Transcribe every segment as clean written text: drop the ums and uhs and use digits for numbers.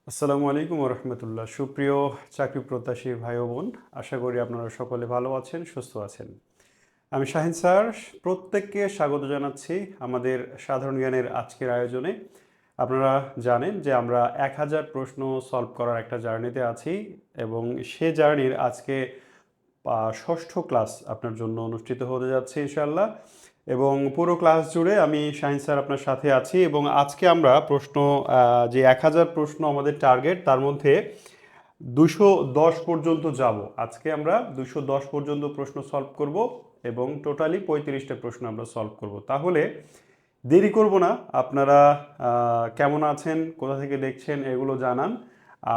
আসসালামু আলাইকুম রহমতুল্লাহ। সুপ্রিয় চাকরি প্রত্যাশী ভাই ও বোন, আশা করি আপনারা সকলে ভালো আছেন, সুস্থ আছেন। আমি শাহিন স্যার প্রত্যেককে স্বাগত জানাচ্ছি আমাদের সাধারণ জ্ঞানের আজকের আয়োজনে। আপনারা জানেন যে আমরা 1000 প্রশ্ন সলভ করার একটা জার্নিতে আছি এবং সে জার্নির আজকে ষষ্ঠ ক্লাস আপনার জন্য অনুষ্ঠিত হতে যাচ্ছে ইনশাআল্লাহ। এবং পুরো ক্লাস জুড়ে আমি শাহিন স্যার আপনার সাথে আছি এবং আজকে আমরা প্রশ্ন যে 1000 প্রশ্ন আমাদের টার্গেট, তার মধ্যে 210 পর্যন্ত যাব। আজকে আমরা 210 পর্যন্ত প্রশ্ন সলভ করব এবং টোটালি 35টা প্রশ্ন আমরা সলভ করব। তাহলে দেরি করব না, আপনারা কেমন আছেন, কোথা থেকে দেখছেন এগুলো জানান।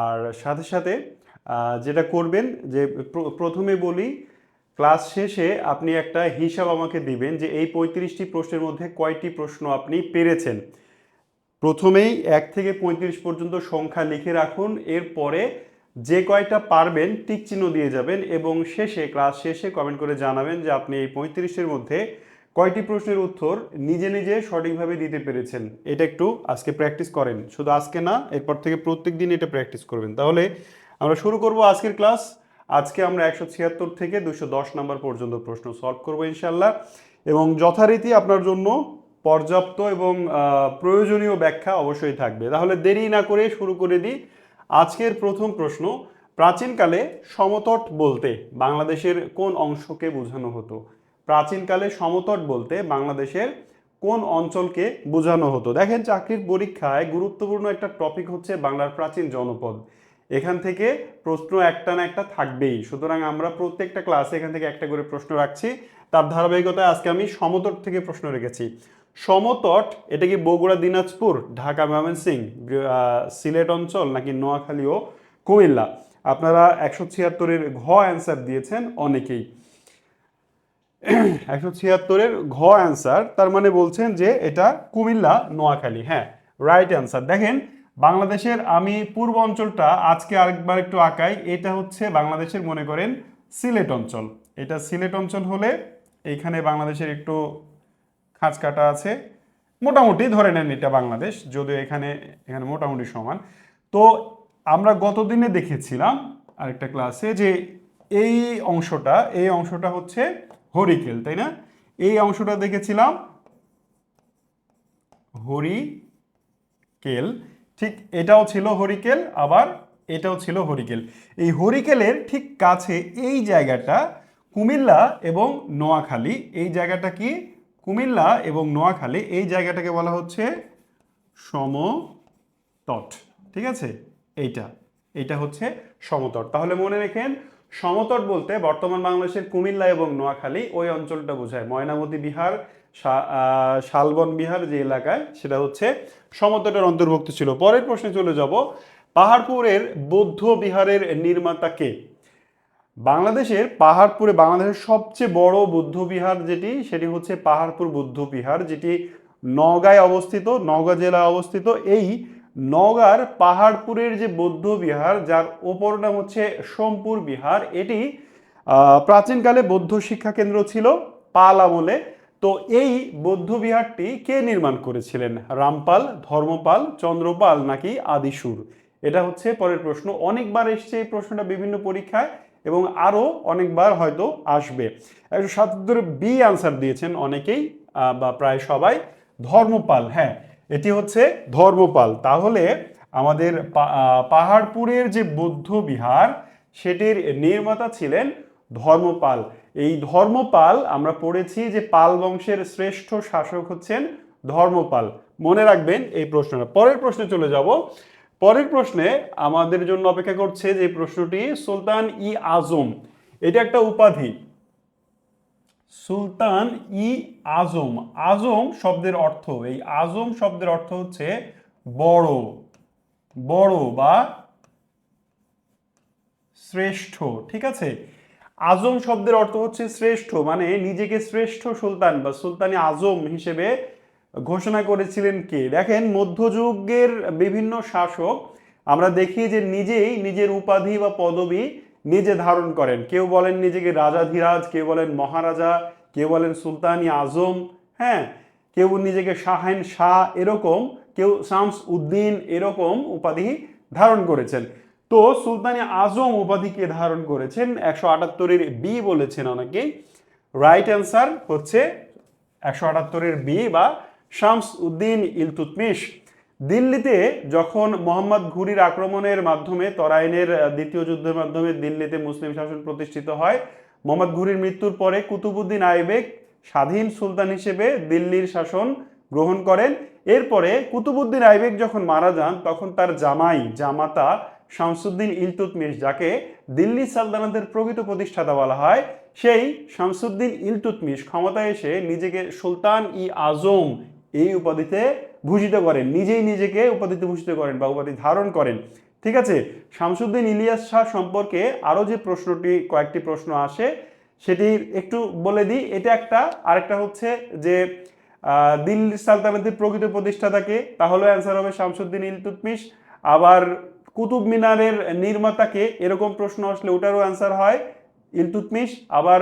আর সাথে সাথে যেটা করবেন যে প্রথমে বলি, ক্লাস শেষে আপনি একটা হিসাব আমাকে দিবেন যে এই 35টি প্রশ্নের মধ্যে কয়টি প্রশ্ন আপনি পেরেছেন। প্রথমেই 1 থেকে 35 পর্যন্ত সংখ্যা লিখে রাখুন, এরপরে যে কয়টা পারবেন টিক চিহ্ন দিয়ে যাবেন এবং শেষে ক্লাস শেষে কমেন্ট করে জানাবেন যে আপনি এই 35-এর মধ্যে কয়টি প্রশ্নের উত্তর নিজে নিজে সঠিকভাবে দিতে পেরেছেন। এটা একটু আজকে প্র্যাকটিস করেন, শুধু আজকে না, এরপর থেকে প্রত্যেক দিন এটা প্র্যাকটিস করবেন। তাহলে আমরা শুরু করব আজকের ক্লাস। আজকে আমরা 176 থেকে 210 নাম্বার পর্যন্ত প্রশ্ন সলভ করবো ইনশাল্লাহ এবং যথারীতি আপনার জন্য পর্যাপ্ত এবং প্রয়োজনীয় ব্যাখ্যা অবশ্যই থাকবে। তাহলে দেরি না করে শুরু করে দিই। আজকের প্রথম প্রশ্ন, প্রাচীনকালে সমতট বলতে বাংলাদেশের কোন অংশকে বোঝানো হতো? প্রাচীনকালে সমতট বলতে বাংলাদেশের কোন অঞ্চলকে বোঝানো হতো? দেখেন, চাকরির পরীক্ষায় গুরুত্বপূর্ণ একটা টপিক হচ্ছে বাংলার প্রাচীন জনপদ। এখান থেকে প্রশ্ন একটা না একটা থাকবেই, সুতরাং আমরা প্রত্যেকটা ক্লাসে এখান থেকে একটা করে প্রশ্ন রাখছি। তার ধারাবাহিকতায় আজকে আমি সমতট থেকে প্রশ্ন রেখেছি। সমতট এটা কি বগুড়া, দিনাজপুর, ঢাকা, ময়মনসিংহ, সিলেট অঞ্চল, নাকি নোয়াখালী ও কুমিল্লা? আপনারা 176-এর ঘ অ্যান্সার দিয়েছেন অনেকেই। 176-এর ঘ অ্যান্সার, তার মানে বলছেন যে এটা কুমিল্লা, নোয়াখালী। হ্যাঁ, রাইট অ্যান্সার। দেখেন, বাংলাদেশের আমি পূর্ব অঞ্চলটা আজকে আরেকবার একটু আঁকাই। এটা হচ্ছে বাংলাদেশের, মনে করেন, সিলেট অঞ্চল। এটা সিলেট অঞ্চল হলে এইখানে বাংলাদেশের একটু খাঁজ কাটা আছে, মোটামুটি ধরে নেন এটা বাংলাদেশ, যদিও এখানে এখানে মোটামুটি সমান। তো আমরা গতদিনে দেখেছিলাম আরেকটা ক্লাসে যে এই অংশটা হচ্ছে হরিকেল, তাই না? এই অংশটা দেখেছিলাম হরিকেল, ঠিক এটাও ছিল হরিকেল, আবার এটাও ছিল হরিকেল। এই হরিকেলের ঠিক কাছে এই জায়গাটা কুমিল্লা এবং নোয়াখালী। এই জায়গাটা কি? কুমিল্লা এবং নোয়াখালী। এই জায়গাটাকে বলা হচ্ছে সমতট। ঠিক আছে, এইটা এইটা হচ্ছে সমতট। তাহলে মনে রেখেন, সমতট বলতে বর্তমান বাংলাদেশের কুমিল্লা এবং নোয়াখালী ওই অঞ্চলটা বোঝায়। ময়নামতি বিহার, শালবন বিহার যে এলাকায়, সেটা হচ্ছে সমতটের অন্তর্ভুক্ত ছিল। পরের প্রশ্নে চলে যাব। পাহাড়পুরের বৌদ্ধ বিহারের নির্মাতা কে? বাংলাদেশের পাহাড়পুরে বাংলাদেশের সবচেয়ে বড় বৌদ্ধ বিহার সেটি হচ্ছে পাহাড়পুর বৌদ্ধ বিহার, যেটি নওগাঁয় অবস্থিত, নওগাঁ জেলায় অবস্থিত। এই নওগাঁর পাহাড়পুরের যে বৌদ্ধ বিহার, যার অপর নাম হচ্ছে সোমপুর বিহার, এটি প্রাচীনকালে বৌদ্ধ শিক্ষা কেন্দ্র ছিল পাল আমলে। তো এই বৌদ্ধ বিহারটি কে নির্মাণ করেছিলেন? রামপাল, ধর্মপাল, চন্দ্রপাল, নাকি আদিসুর? এটা হচ্ছে পরের প্রশ্ন। অনেকবার এসছে এই প্রশ্নটা বিভিন্ন পরীক্ষায় এবং আরও অনেকবার হয়তো আসবে। 177 বি আনসার দিয়েছেন অনেকেই, বা প্রায় সবাই, ধর্মপাল। হ্যাঁ, এটি হচ্ছে ধর্মপাল। তাহলে আমাদের পাহাড়পুরের যে বৌদ্ধ বিহার, সেটির নির্মাতা ছিলেন ধর্মপাল। এই ধর্মপাল, আমরা পড়েছি যে পাল বংশের শ্রেষ্ঠ শাসক হচ্ছেন ধর্মপাল। মনে রাখবেন এই প্রশ্নটা। পরের প্রশ্নে চলে যাব। পরের প্রশ্নে আমাদের জন্য অপেক্ষা করছে যে প্রশ্নটি, সুলতান ই আজম, এটা একটা উপাধি। সুলতান ই আজম, আজম শব্দের অর্থ, এই আজম শব্দের অর্থ হচ্ছে বড়, বড় বা শ্রেষ্ঠ। ঠিক আছে, আজম শব্দের অর্থ হচ্ছে শ্রেষ্ঠ, মানে নিজেকে শ্রেষ্ঠ সুলতান বা সুলতানি আজম হিসেবে ঘোষণা করেছিলেন কে? দেখেন, মধ্যযুগের বিভিন্ন শাসক আমরা দেখি যে নিজেই নিজের উপাধি বা পদবি নিজে ধারণ করেন। কেউ বলেন নিজেকে রাজাধিরাজ, কেউ বলেন মহারাজা, কেউ বলেন সুলতানি আজম, হ্যাঁ, কেউ নিজেকে শাহেন শাহ, এরকম, কেউ শামস উদ্দিন, এরকম উপাধি ধারণ করেছেন। তো সুলতানি আজম উপাধি কে ধারণ করেছেন? 178-এর বি বলেছেন অনেকেই। রাইট অ্যান্সার হচ্ছে 178-এর বি বা শামস উদ্দিন ইলতুৎমিশ। দিল্লিতে যখন মোহাম্মদ ঘুরির আক্রমণের মাধ্যমে তরাইনের দ্বিতীয় যুদ্ধের মাধ্যমে দিল্লিতে মুসলিম শাসন প্রতিষ্ঠিত হয়, মোহাম্মদ ঘুরির মৃত্যুর পরে কুতুবউদ্দিন আইবেক স্বাধীন সুলতান হিসেবে দিল্লির শাসন গ্রহণ করেন। এরপরে কুতুবউদ্দিন আইবেক যখন মারা যান তখন তার জামাতা শামসুদ্দিন ইলতুৎমিশ, যাকে দিল্লি সালতানাতের প্রকৃত প্রতিষ্ঠাতা বলা হয়, সেই শামসুদ্দিন ইলতুৎমিশ ক্ষমতায় এসে নিজেকে সুলতান ই আজম এই উপাধিতে ভূষিত করেন, নিজেই নিজেকে উপাধিতে ভূষিত করেন বা উপাধি ধারণ করেন। ঠিক আছে, শামসুদ্দিন ইলিয়াস শাহ সম্পর্কে আরও যে কয়েকটি প্রশ্ন আসে সেটি একটু বলে দিই। এটা একটা, আরেকটা হচ্ছে যে দিল্লি সালতানাতের প্রকৃত প্রতিষ্ঠাতাকে, তাহলে অ্যান্সার হবে শামসুদ্দিন ইলতুৎমিশ। আবার কুতুব মিনারের নির্মাতাকে, এরকম প্রশ্ন আসলে ওটারও অ্যান্সার হয় ইলতুৎমিশ। আবার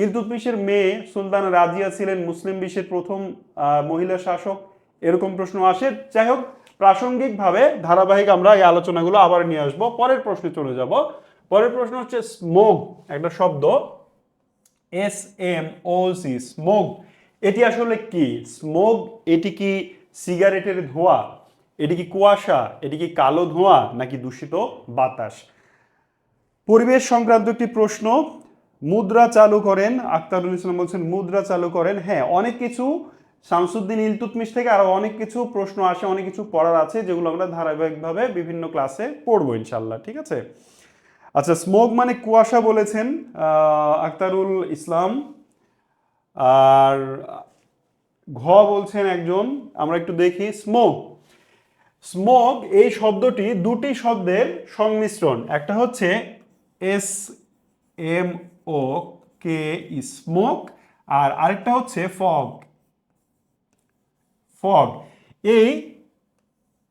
ইলতুৎমিশের মেয়ে সুলতানা রাজিয়া ছিলেন মুসলিম বিশ্বের প্রথম মহিলা শাসক, এরকম প্রশ্ন আসে। যাই হোক, প্রাসঙ্গিকভাবে ধারাবাহিক আমরা এই আলোচনাগুলো আবার নিয়ে আসবো। পরের প্রশ্নে চলে যাব। পরের প্রশ্ন হচ্ছে স্মোক, একটা শব্দ SMOG, স্মোক, এটি আসলে কি? স্মোক এটি কি সিগারেটের ধোঁয়া, এটি কি কুয়াশা, এটি কি কালো ধোঁয়া, নাকি দূষিত বাতাস? পরিবেশ সংক্রান্ত একটি প্রশ্ন। মুদ্রা চালু করেন, আখতারুল ইসলাম বলছেন মুদ্রা চালু করেন। হ্যাঁ, অনেক কিছু শামসুদ্দিন ইলতুৎমিশ থেকে আরো অনেক কিছু প্রশ্ন আসে, অনেক কিছু পড়ার আছে, যেগুলো আমরা ধারাবাহিকভাবে বিভিন্ন ক্লাসে পড়বো ইনশাল্লাহ। ঠিক আছে, আচ্ছা, স্মোক মানে কুয়াশা বলেছেন আখতারুল ইসলাম। আর ঘ বলছেন একজন, আমরা একটু দেখি। স্মোক এই শব্দটি দুটি শব্দের সংমিশ্রণ, একটা হচ্ছে SMOK স্মোক, আর আরেকটা হচ্ছে ফগ।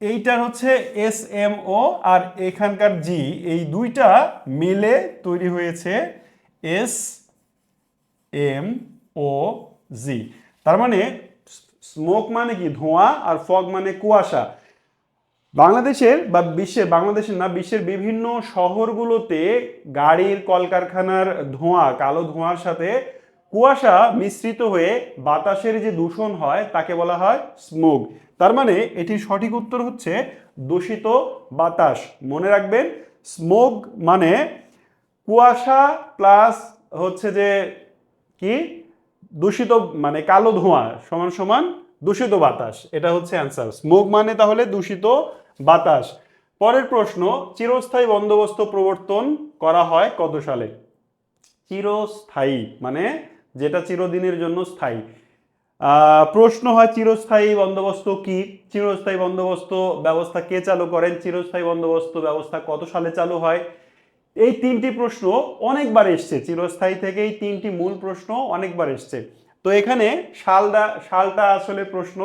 এইটার হচ্ছে SMO আর এখানকার জি, এই দুইটা মিলে তৈরি হয়েছে SMOG। তার মানে স্মোক মানে কি? ধোঁয়া, আর ফগ মানে কুয়াশা। বিশ্বের বিভিন্ন শহরগুলোতে গাড়ির কলকারখানার ধোঁয়া, কালো ধোঁয়ার সাথে কুয়াশা মিশ্রিত হয়ে বাতাসের যে দূষণ হয় তাকে বলা হয় স্মোগ। তার মানে এটির সঠিক উত্তর হচ্ছে দূষিত বাতাস। মনে রাখবেন, স্মোগ মানে কুয়াশা প্লাস হচ্ছে যে কি দূষিত, মানে কালো ধোঁয়া সমান সমান দূষিত বাতাস, এটা হচ্ছে অ্যান্সার। স্মোগ মানে তাহলে দূষিত বাতাস। পরের প্রশ্ন, চিরস্থায়ী বন্দোবস্ত প্রবর্তন করা হয় কত সালে? চিরস্থায়ী মানে যেটা চিরদিনের জন্য স্থায়ী। প্রশ্ন হয় চিরস্থায়ী বন্দোবস্ত কি, চিরস্থায়ী বন্দোবস্ত ব্যবস্থা কে চালু করেন, চিরস্থায়ী বন্দোবস্ত ব্যবস্থা কত সালে চালু হয়? এই তিনটি প্রশ্ন অনেকবার এসছে, চিরস্থায়ী থেকে এই তিনটি মূল প্রশ্ন অনেকবার এসছে। তো এখানে সালটা আসলে প্রশ্ন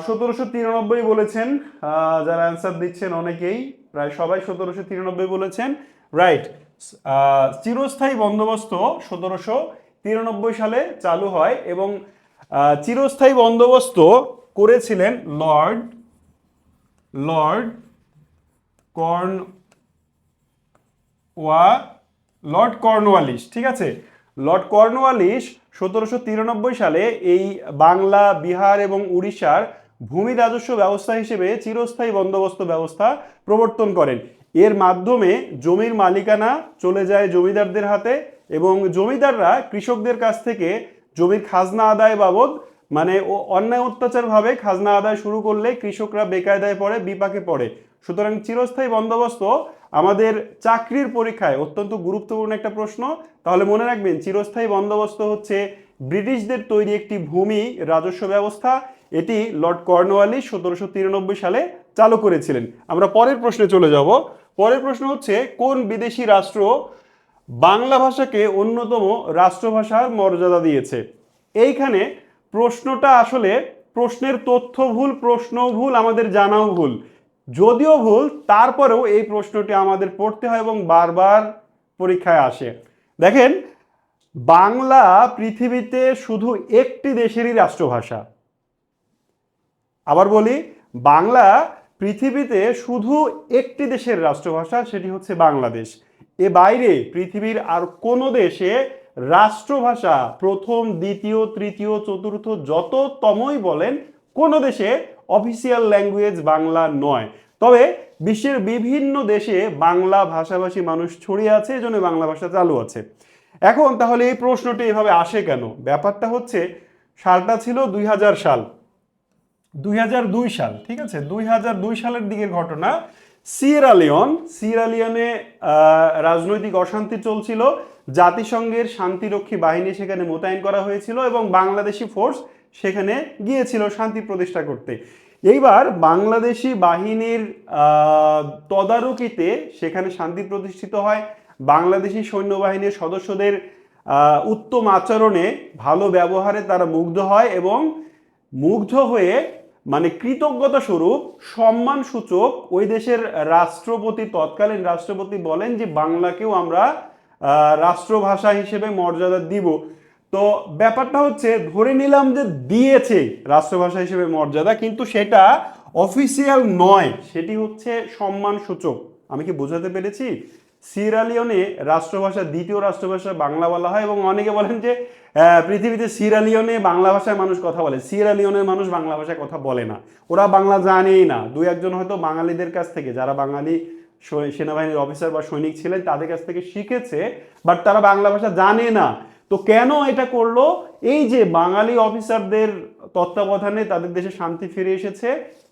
1793 বলেছেন, যারা অ্যান্সার দিচ্ছেন অনেকেই, প্রায় সবাই 1793 বলেছেন। রাইট, চিরস্থায়ী বন্দোবস্ত 1793 সালে চালু হয় এবং চিরস্থায়ী বন্দোবস্ত করেছিলেন লর্ড কর্নওয়ালিস। ঠিক আছে, লর্ড কর্নওয়ালিস 1793 সালে এই বাংলা, বিহার এবং উড়িষ্যার ভূমি রাজস্ব ব্যবস্থা হিসেবে চিরস্থায়ী বন্দোবস্ত ব্যবস্থা প্রবর্তন করেন। এর মাধ্যমে জমির মালিকানা চলে যায় জমিদারদের হাতে এবং জমিদাররা কৃষকদের কাছ থেকে জমির খাজনা আদায় বাবদ, মানে অন্যায় অত্যাচারভাবে খাজনা আদায় শুরু করলে কৃষকরা বেকায়দায় পড়ে, বিপাকে পড়ে। সুতরাং চিরস্থায়ী বন্দোবস্ত আমাদের চাকরির পরীক্ষায় অত্যন্ত গুরুত্বপূর্ণ একটা প্রশ্ন। তাহলে মনে রাখবেন, চিরস্থায়ী বন্দোবস্ত হচ্ছে ব্রিটিশদের তৈরি একটি ভূমি রাজস্ব ব্যবস্থা। এটি লর্ড কর্নওয়ালিস 1793 সালে চালু করেছিলেন। আমরা পরের প্রশ্নে চলে যাব। পরের প্রশ্ন হচ্ছে, কোন বিদেশি রাষ্ট্র বাংলা ভাষাকে অন্যতম রাষ্ট্রভাষার মর্যাদা দিয়েছে? এইখানে প্রশ্নটা আসলে প্রশ্নের তথ্য ভুল, প্রশ্নও ভুল, আমাদের জানাও ভুল। যদিও ভুল, তারপরেও এই প্রশ্নটি আমাদের পড়তে হয় এবং বারবার পরীক্ষায় আসে। দেখেন, বাংলা পৃথিবীতে শুধু একটি দেশেরই রাষ্ট্রভাষা। আবার বলি, বাংলা পৃথিবীতে শুধু একটি দেশের রাষ্ট্রভাষা, সেটি হচ্ছে বাংলাদেশ। এ বাইরে পৃথিবীর আর কোনো দেশে রাষ্ট্রভাষা প্রথম, দ্বিতীয়, তৃতীয়, চতুর্থ যততমই বলেন, কোনো দেশে অফিসিয়াল ল্যাঙ্গুয়েজ বাংলা নয়। তবে বিশ্বের বিভিন্ন দেশে বাংলা ভাষাভাষী মানুষ ছড়িয়ে আছে, এজন্য বাংলা ভাষা চালু আছে। এখন তাহলে এই প্রশ্নটি এভাবে আসে কেন? ব্যাপারটা হচ্ছে, সালটা ছিল 2000 সাল, 2002 সাল, ঠিক আছে, 2002 সালের দিকের ঘটনা। সিয়েরা লিওনে রাজনৈতিক অশান্তি চলছিল। জাতিসংঘের শান্তিরক্ষী বাহিনী সেখানে মোতায়েন করা হয়েছিল এবং বাংলাদেশি ফোর্স সেখানে গিয়েছিল শান্তি প্রতিষ্ঠা করতে। এইবার বাংলাদেশি বাহিনীর তদারকিতে সেখানে শান্তি প্রতিষ্ঠিত হয়। বাংলাদেশি সৈন্যবাহিনীর সদস্যদের উত্তম আচরণে, ভালো ব্যবহারে তারা মুগ্ধ হয় এবং মুগ্ধ হয়ে মানে কৃতজ্ঞতা স্বরূপ সম্মান সূচক ওই দেশের রাষ্ট্রপতি, তৎকালীন রাষ্ট্রপতি বলেন যে বাংলাকেও আমরা রাষ্ট্রভাষা হিসেবে মর্যাদা দিব। তো ব্যাপারটা হচ্ছে, ধরে নিলাম যে দিয়েছে রাষ্ট্রভাষা হিসেবে মর্যাদা, কিন্তু সেটা অফিসিয়াল নয়, সেটি হচ্ছে সম্মান সূচক। আমি কি বোঝাতে পেরেছি? সিয়েরা-লিওনে রাষ্ট্রভাষা, দ্বিতীয় রাষ্ট্রভাষা বাংলা বলা হয় এবং অনেকে বলেন যে পৃথিবীতে সিয়েরা-লিওনে বাংলা ভাষায় মানুষ কথা বলে, সিয়েরা-লিওনের মানুষ বাংলা ভাষায় কথা বলে না, ওরা বাংলা জানেই না। দুই একজন হয়তো বাঙালিদের কাছ থেকে, যারা বাঙালি সেনাবাহিনীর অফিসার বা সৈনিক ছিলেন তাদের কাছ থেকে শিখেছে, বাট তারা বাংলা ভাষা জানে না। তো কেন এটা করলো? এই যে বাঙালি অফিসারদের তত্ত্বাবধানে তাদের দেশে শান্তি ফিরে এসেছে,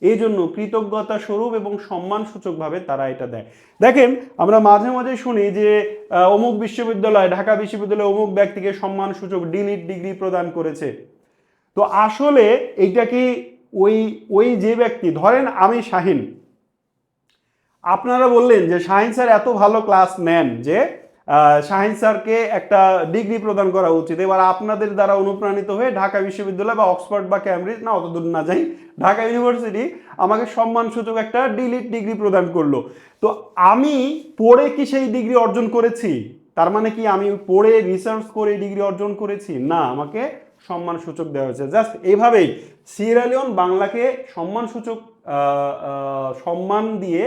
এই জন্য কৃতজ্ঞতা স্বরূপ এবং সম্মান সূচকভাবে তারা এটা দেয়। দেখেন, আমরা মাঝে মাঝে শুনি যে অমুক বিশ্ববিদ্যালয়, ঢাকা বিশ্ববিদ্যালয় অমুক ব্যক্তিকে সম্মান সূচক ডিলিট ডিগ্রি প্রদান করেছে। তো আসলে এইটা কি ওই ওই যে ব্যক্তি, ধরেন আমি শাহিন, আপনারা বললেন যে শাহিন স্যার এত ভালো ক্লাস নেন যে শাহিন স্যারকে একটা ডিগ্রি প্রদান করা উচিত। এবার আপনাদের দ্বারা অনুপ্রাণিত হয়ে ঢাকা বিশ্ববিদ্যালয় বা অক্সফোর্ড বা ক্যামব্রিজ, না অতদূর না যাই, ঢাকা ইউনিভার্সিটি আমাকে সম্মানসূচক একটা ডিলিট ডিগ্রি প্রদান করলো। তো আমি পড়ে কি সেই ডিগ্রি অর্জন করেছি? তার মানে কি আমি পড়ে রিসার্চ করে ডিগ্রি অর্জন করেছি? না, আমাকে সম্মানসূচক দেওয়া হয়েছে। জাস্ট এইভাবেই সিয়েরা-লিওন বাংলাকে সম্মানসূচক সম্মান দিয়ে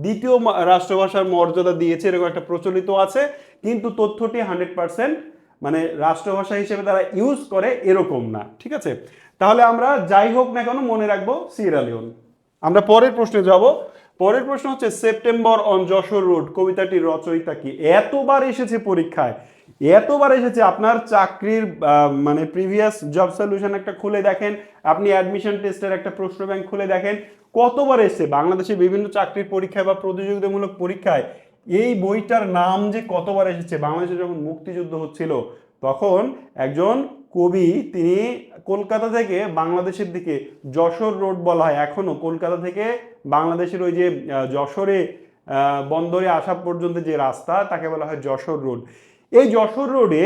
দ্বিতীয় রাষ্ট্রভাষার মর্যাদা দিয়েছে, এরকম একটা প্রচলিত আছে, কিন্তু তথ্যটি 100% মানে রাষ্ট্রভাষা হিসেবে তারা ইউজ করে এরকম না, ঠিক আছে? তাহলে আমরা যাই হোক না কেন মনে রাখবো সিয়েরা-লিওন। আমরা পরের প্রশ্নে যাব। পরের প্রশ্ন হচ্ছে, সেপ্টেম্বর অন যশোর রোড কবিতাটির রচয়িতা কি? এতবার এসেছে পরীক্ষায়, এতবার এসেছে। আপনার চাকরির মানে প্রিভিয়াস জব সলিউশন একটা খুলে দেখেন, আপনি অ্যাডমিশন টেস্টের একটা প্রশ্ন ব্যাংক খুলে দেখেন, কতবার এসেছে বাংলাদেশের বিভিন্ন চাকরির পরীক্ষায় বা প্রতিযোগিতামূলক পরীক্ষায়। এই বইটার নাম যে কতবার এসেছে। বাংলাদেশে যখন মুক্তিযুদ্ধ হচ্ছিল তখন একজন কবি, তিনি কলকাতা থেকে বাংলাদেশের দিকে, যশোর রোড বলা হয় এখনো, কলকাতা থেকে বাংলাদেশের ওই যে যশোরে বন্দরে আসা পর্যন্ত যে রাস্তা, তাকে বলা হয় যশোর রোড। এই যশোর রোডে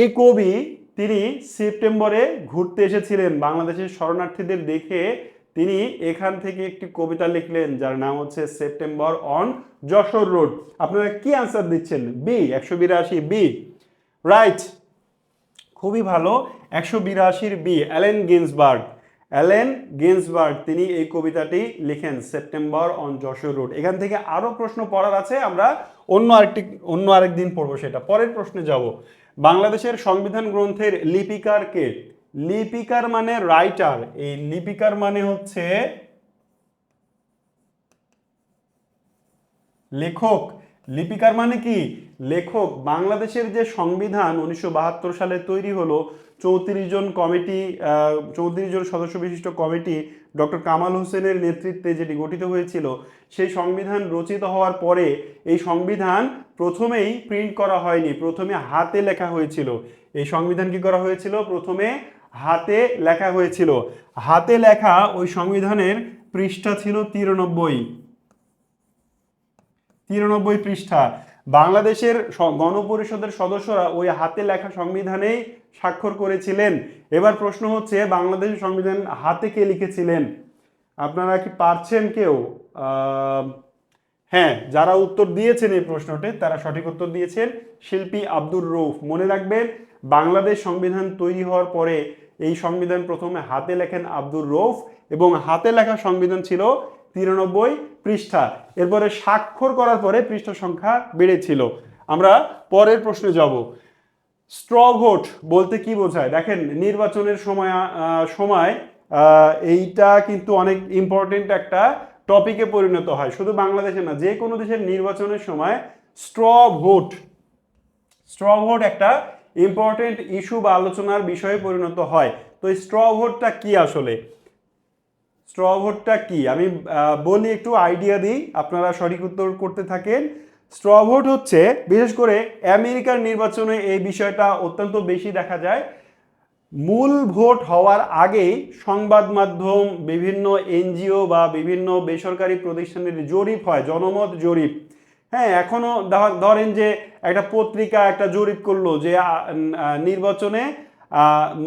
এই কবি, তিনি সেপ্টেম্বরে ঘুরতে এসেছিলেন, বাংলাদেশের শরণার্থীদের দেখে তিনি এখান থেকে একটি কবিতা লিখলেন যার নাম হচ্ছে সেপ্টেম্বর অন যশোর রোড। আপনারা কি আনসার দিচ্ছেন? বি, 182 বি, রাইট, খুবই ভালো, 182 B, Allen Ginsberg. Allen Ginsberg তিনি এই কবিতাটি লিখেন সেপ্টেম্বর অন যশোর রোড। এখান থেকে আরো প্রশ্ন পড়ার আছে, আমরা অন্য আরেকদিন পড়বো সেটা। পরের প্রশ্নে যাব। বাংলাদেশের সংবিধান গ্রন্থের লিপিকার কে? লিপিকার মানে রাইটার, এই লিপিকার মানে হচ্ছে লেখক। লিপিকার মানে কি? লেখক। বাংলাদেশের যে সংবিধান 1972 সালে তৈরি হলো, 34 জন কমিটি, 34 জন সদস্য বিশিষ্ট কমিটি ডক্টর কামাল হোসেনের নেতৃত্বে যেটি গঠিত হয়েছিল, সেই সংবিধান রচিত হওয়ার পরে এই সংবিধান প্রথমেই প্রিন্ট করা হয়নি, প্রথমে হাতে লেখা হয়েছিল। এই সংবিধান কি করা হয়েছিল? প্রথমে হাতে লেখা হয়েছিল। হাতে লেখা ওই সংবিধানের পৃষ্ঠা ছিল 93 পৃষ্ঠা। বাংলাদেশের গণপরিষদের সদস্যরা ওই হাতে লেখা সংবিধানেই স্বাক্ষর করেছিলেন। এবার প্রশ্ন হচ্ছে, বাংলাদেশের সংবিধান হাতে কে লিখেছিলেন? আপনারা কি পারছেন কেউ? হ্যাঁ, যারা উত্তর দিয়েছেন এই প্রশ্নটি তারা সঠিক উত্তর দিয়েছেন, শিল্পী আব্দুর রউফ। মনে রাখবেন, বাংলাদেশ সংবিধান তৈরি হওয়ার পরে এই সংবিধান প্রথমে হাতে লেখেন আব্দুর রউফ, এবং হাতে লেখা সংবিধান ছিল 93 পৃষ্ঠা। এরপরে স্বাক্ষর করার পরে পৃষ্ঠা সংখ্যা বেড়েছিল। আমরা পরের প্রশ্নে যাব। স্ট্র ভোট বলতে কি বোঝায়? দেখেন, নির্বাচনের সময় এইটা কিন্তু অনেক ইম্পর্টেন্ট একটা টপিকে পরিণত হয়, শুধু বাংলাদেশে না, যে কোনো দেশের নির্বাচনের সময় স্ট্র ভোট একটা ইম্পর্টেন্ট ইস্যু বা আলোচনার বিষয়ে পরিণত হয়। তো এই স্ট্র ভোটটা কি আসলে? স্ট্র ভোটটা কি আমি বলি, একটু আইডিয়া দিই, আপনারা সঠিক উত্তর করতে থাকেন। স্ট্র ভোট হচ্ছে, বিশেষ করে আমেরিকার নির্বাচনে এই বিষয়টা অত্যন্ত বেশি দেখা যায়। মূল ভোট হওয়ার আগেই সংবাদ মাধ্যম, বিভিন্ন এনজিও বা বিভিন্ন বেসরকারি প্রতিষ্ঠানের জরিপ হয়, জনমত জরিপ। হ্যাঁ, এখনো ধরেন যে একটা পত্রিকা একটা জরিপ করলো যে নির্বাচনে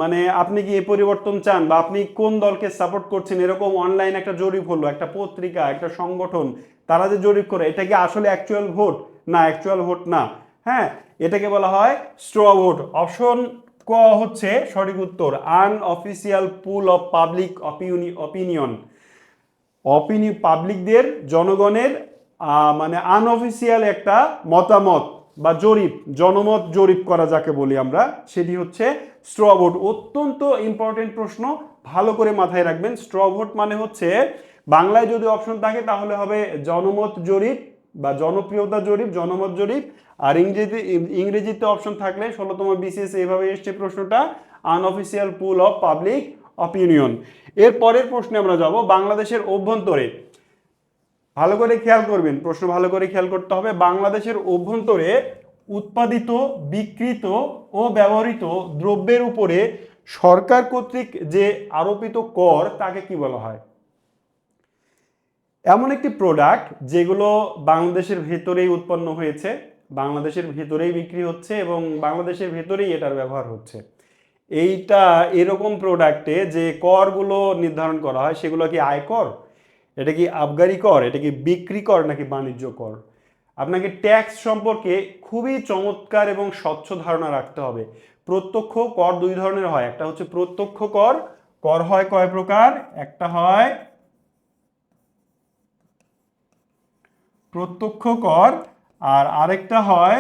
মানে আপনি কি পরিবর্তন চান বা আপনি কোন দলকে সাপোর্ট করছেন, এরকম অনলাইন একটা জরিপ হলো, একটা পত্রিকা, একটা সংগঠন, তারা যে জরিপ করে, এটা কি আসলে অ্যাকচুয়াল ভোট? না, অ্যাকচুয়াল ভোট না। হ্যাঁ, এটাকে বলা হয় স্ট্র ভোট। অপশন ক হচ্ছে সঠিক উত্তর, unofficial pool of public opinion. পাবলিকদের, জনগণের মানে আনঅফিসিয়াল একটা মতামত বা জরিপ, জনমত জরিপ করা যাকে বলি আমরা, সেটি হচ্ছে স্ট্র ভোট। অত্যন্ত ইম্পর্টেন্ট প্রশ্ন, ভালো করে মাথায় রাখবেন। স্ট্র ভোট মানে হচ্ছে, বাংলায় যদি অপশন থাকে তাহলে হবে জনমত জরিপ বা জনপ্রিয়তা জরিপ, জনমত জরিপ। আর ইংরেজিতে অপশন থাকলে 16তম বিসিএস এইভাবে এসছে প্রশ্নটা, unofficial pool of public opinion. এর পরের প্রশ্নে আমরা যাব, বাংলাদেশের অভ্যন্তরে। ভালো করে খেয়াল করবেন, প্রশ্ন ভালো করে খেয়াল করতে হবে। বাংলাদেশের অভ্যন্তরে উৎপাদিত, বিক্রিত ও ব্যবহৃত দ্রব্যের উপরে সরকার কর্তৃক যে আরোপিত কর, তাকে কি বলা হয়? এমন একটি প্রোডাক্ট যেগুলো বাংলাদেশের ভেতরেই উৎপন্ন হয়েছে, বাংলাদেশের ভেতরেই বিক্রি হচ্ছে এবং বাংলাদেশের ভেতরেই এটার ব্যবহার হচ্ছে, এইটা এরকম প্রোডাক্টে যে করগুলো নির্ধারণ করা হয়, সেগুলো কি আয়কর, এটা কি আবগারি কর, এটা কি বিক্রি কর, নাকি বাণিজ্য কর? আপনাকে ট্যাক্স সম্পর্কে খুবই চমৎকার এবং স্বচ্ছ ধারণা রাখতে হবে। প্রত্যক্ষ কর দুই ধরনের হয়, একটা হচ্ছে প্রত্যক্ষ কর। কর হয় কয় প্রকার? একটা হয় প্রত্যক্ষ কর আর আরেকটা হয়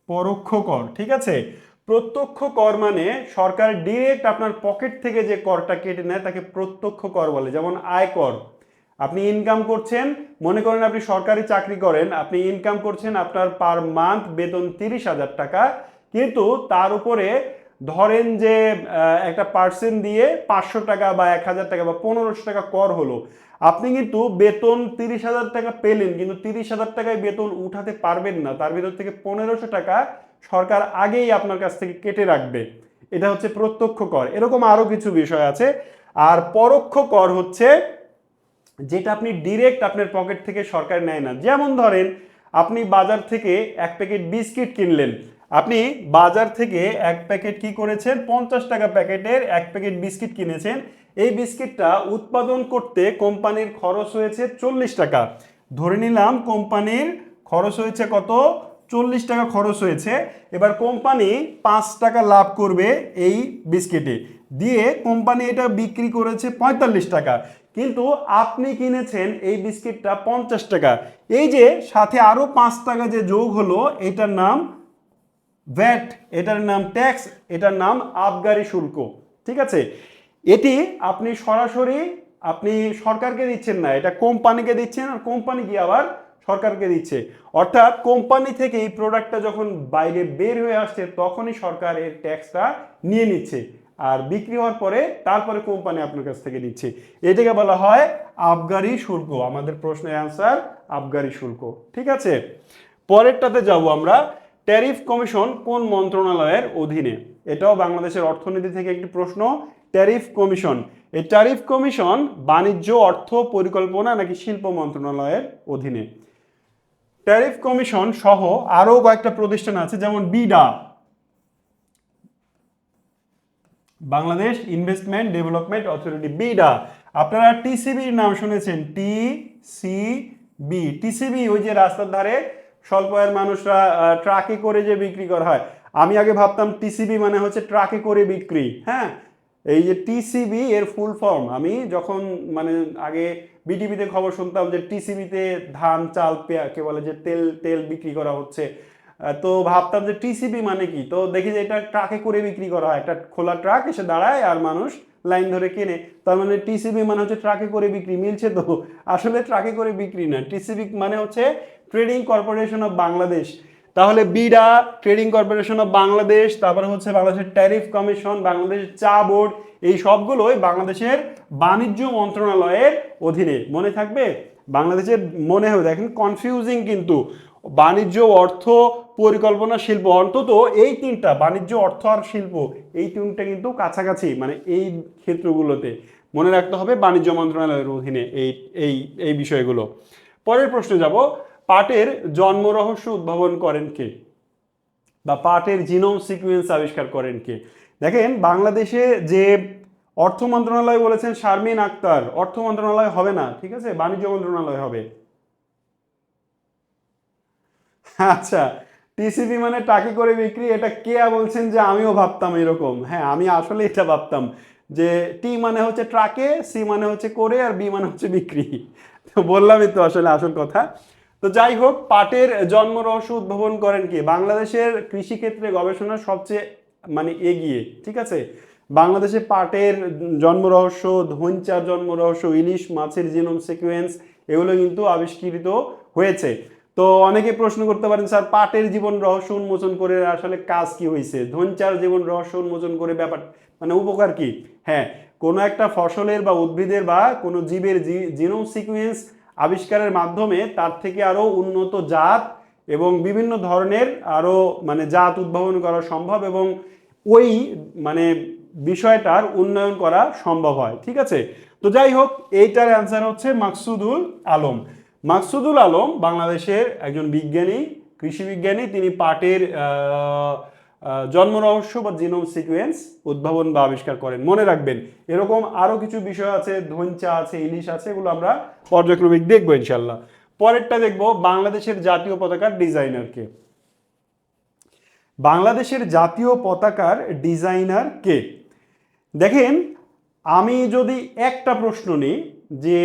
পরোক্ষ কর। ঠিক আছে, প্রত্যক্ষ কর মানে সরকার ডিরেক্ট আপনার পকেট থেকে যে করটা কেটে নেয় তাকে প্রত্যক্ষ কর বলে। যেমন আয়কর, আপনি ইনকাম করছেন, মনে করেন আপনি সরকারি চাকরি করেন, আপনি ইনকাম করছেন, আপনার পার মান্থ বেতন 30,000 টাকা, কিন্তু তার উপরে ধরেন যে একটা পার্সেন্ট দিয়ে 500 টাকা বা 1,000 টাকা বা 1500 টাকা কর হলো, আপনি কিন্তু বেতন 30,000 টাকা পেলেন, কিন্তু 30,000 টাকায় বেতন উঠাতে পারবেন না, তার ভিতর থেকে 1500 টাকা সরকার আগেই আপনার কাছ থেকে কেটে রাখবে। এটা হচ্ছে প্রত্যক্ষ কর। এরকম আরো কিছু বিষয় আছে। আর পরোক্ষ কর হচ্ছে যেটা আপনি ডিরেক্ট আপনার পকেট থেকে সরকার নেয় না। যেমন ধরেন, আপনি বাজার থেকে এক প্যাকেট বিস্কিট কিনলেন, আপনি বাজার থেকে এক প্যাকেট কি করেছেন, 50 টাকা প্যাকেটের এক প্যাকেট বিস্কিট কিনেছেন। এই বিস্কিটটা উৎপাদন করতে কোম্পানির খরচ হয়েছে 40 টাকা। ধরে নিলাম কোম্পানির খরচ হয়েছে কত? 40 টাকা খরচ হয়েছে। এবার কোম্পানি 5 টাকা লাভ করবে এই বিস্কিটে, দিয়ে কোম্পানি এটা বিক্রি করেছে 45 টাকা, কিন্তু আপনি কিনেছেন এই বিস্কিটটা 50 টাকা। এই যে সাথে আরো 5 টাকা যে যোগ হলো, এটার নাম ভ্যাট, এটার নাম ট্যাক্স, এটার নাম আবগারি শুল্ক। ঠিক আছে, এটি আপনি সরাসরি আপনি সরকারকে দিচ্ছেন না, এটা কোম্পানিকে দিচ্ছেন, আর কোম্পানি কি আবার সরকারকে দিচ্ছে। অর্থাৎ কোম্পানি থেকে এই প্রোডাক্টটা যখন বাইরে বের হয়ে আসছে, তখনই সরকার এর ট্যাক্সটা নিয়ে নিচ্ছে, আর বিক্রি হওয়ার পরে তারপরে কোম্পানি আপনার কাছ থেকে দিচ্ছে। এটাকে বলা হয় আবগারি শুল্ক। আমাদের প্রশ্নের অ্যান্সার আবগারি শুল্ক। ঠিক আছে, পরেরটাতে যাব আমরা। ট্যারিফ কমিশন কোন মন্ত্রণালয়ের অধীনে? এটাও বাংলাদেশের অর্থনীতি থেকে একটি প্রশ্ন। ট্যারিফ কমিশন, এই ট্যারিফ কমিশন বাণিজ্য, অর্থ, পরিকল্পনা নাকি শিল্প মন্ত্রণালয়ের অধীনে? ট্যারিফ কমিশন সহ আরো কয়েকটা প্রতিষ্ঠান আছে, যেমন BIDA, Bangladesh investment development authority, BIDA. আপনারা টিসিবির নাম শুনেছেন, টিসিবি। টিসিবি ওই যে রাস্তার ধারে স্বল্প আয়ের মানুষরা ট্রাকে করে যে বিক্রি করা হয়, আমি আগে ভাবতাম টিসিবি মানে হচ্ছে ট্রাকে করে বিক্রি। হ্যাঁ, এই যে টিসিবি এর ফুল ফর্ম, আমি যখন মানে আগে বিটিভিতে খবর শুনতাম যে টিসিবিতে ধান চাল কে বলে যে তেল তেল বিক্রি করা হচ্ছে, তো ভাবতাম যে টিসিবি মানে কি, তো দেখি যে এটা ট্রাকে করে বিক্রি করা হয়, একটা খোলা ট্রাক এসে দাঁড়ায় আর মানুষ লাইন ধরে কেনে, তার মানে টিসিবি মানে হচ্ছে ট্রাকে করে বিক্রি, মিলছে তো? আসলে ট্রাকে করে বিক্রি না, টিসিবি মানে হচ্ছে ট্রেডিং কর্পোরেশন অফ বাংলাদেশ। তাহলে BIDA, trading corporation of Bangladesh, তারপরে হচ্ছে বাংলাদেশের ট্যারিফ কমিশন, বাংলাদেশের চা বোর্ড, এই সবগুলোই বাংলাদেশের বাণিজ্য মন্ত্রণালয়ের অধীনে। মনে থাকবে? বাংলাদেশের মনে হবে, দেখেন কনফিউজিং কিন্তু, বাণিজ্য, অর্থ, পরিকল্পনা, শিল্প, অন্তত এই তিনটা, বাণিজ্য, অর্থ আর শিল্প, এই তিনটা কিন্তু কাছাকাছি, মানে এই ক্ষেত্রগুলোতে মনে রাখতে হবে বাণিজ্য মন্ত্রণালয়ের অধীনে এই এই এই বিষয়গুলো। পরের প্রশ্নে যাব, পাটের জন্ম রহস্য উদ্ভাবন করেন কে, বা পাটের জিনোম সিকুয়েন্স আবিষ্কার করেন কে? দেখেন বাংলাদেশে যে অর্থ মন্ত্রণালয় বলেছেন শারমিন আক্তার, অর্থ মন্ত্রণালয় হবে না, ঠিক আছে, বাণিজ্য মন্ত্রণালয় হবে। আচ্ছা, টিসিবি মানে টাকি করে বিক্রি, এটা কে বলছেন যে আমিও ভাবতাম এরকম, হ্যাঁ আমি আসলে এটা ভাবতাম যে টি মানে হচ্ছে ট্রাকে, সি মানে হচ্ছে করে, আর বি মানে হচ্ছে বিক্রি। তো বললামই তো আসলে আসল কথা। তো যাই হোক, পাটের জন্ম রহস্য উদ্ভাবন করেন কি? বাংলাদেশের কৃষিক্ষেত্রে গবেষণা সবচেয়ে মানে এগিয়ে, ঠিক আছে, বাংলাদেশে পাটের জন্ম রহস্য, ধনচার জন্ম রহস্য, ইলিশ মাছের জিনোম সিকোয়েন্স, এগুলো কিন্তু আবিষ্কৃত হয়েছে। তো অনেকে প্রশ্ন করতে পারেন, স্যার পাটের জীবন রহস্য উন্মোচন করে আসলে কাজ কি হয়েছে, ধনচার জীবন রহস্য উন্মোচন করে ব্যাপার মানে উপকার কি? হ্যাঁ, কোনো একটা ফসলের বা উদ্ভিদের বা কোনো জীবের জিনোম সিকোয়েন্স আবিষ্কারের মাধ্যমে তার থেকে আরো উন্নত জাত এবং বিভিন্ন ধরনের আরো মানে জাত উদ্ভাবন করা সম্ভব, এবং ওই মানে বিষয়টার উন্নয়ন করা সম্ভব হয়, ঠিক আছে। তো যাই হোক, এইটার অ্যান্সার হচ্ছে মাকসুদুল আলম। মাকসুদুল আলম বাংলাদেশের একজন বিজ্ঞানী, কৃষি বিজ্ঞানী, তিনি পাটের জন্ম রহস্য বা জিনোম সিকোয়েন্স উদ্ভাবন বা আবিষ্কার করেন। মনে রাখবেন, এরকম আরো কিছু বিষয় আছে, ধনচা আছে, ইলিশ আছে, এগুলো আমরা পর্যায়ক্রমিক দেখবো ইনশাল্লাহ। পরেরটা দেখবো, বাংলাদেশের জাতীয় পতাকার ডিজাইনার কে? বাংলাদেশের জাতীয় পতাকার ডিজাইনার কে? দেখেন, আমি যদি একটা প্রশ্ন নিই, যে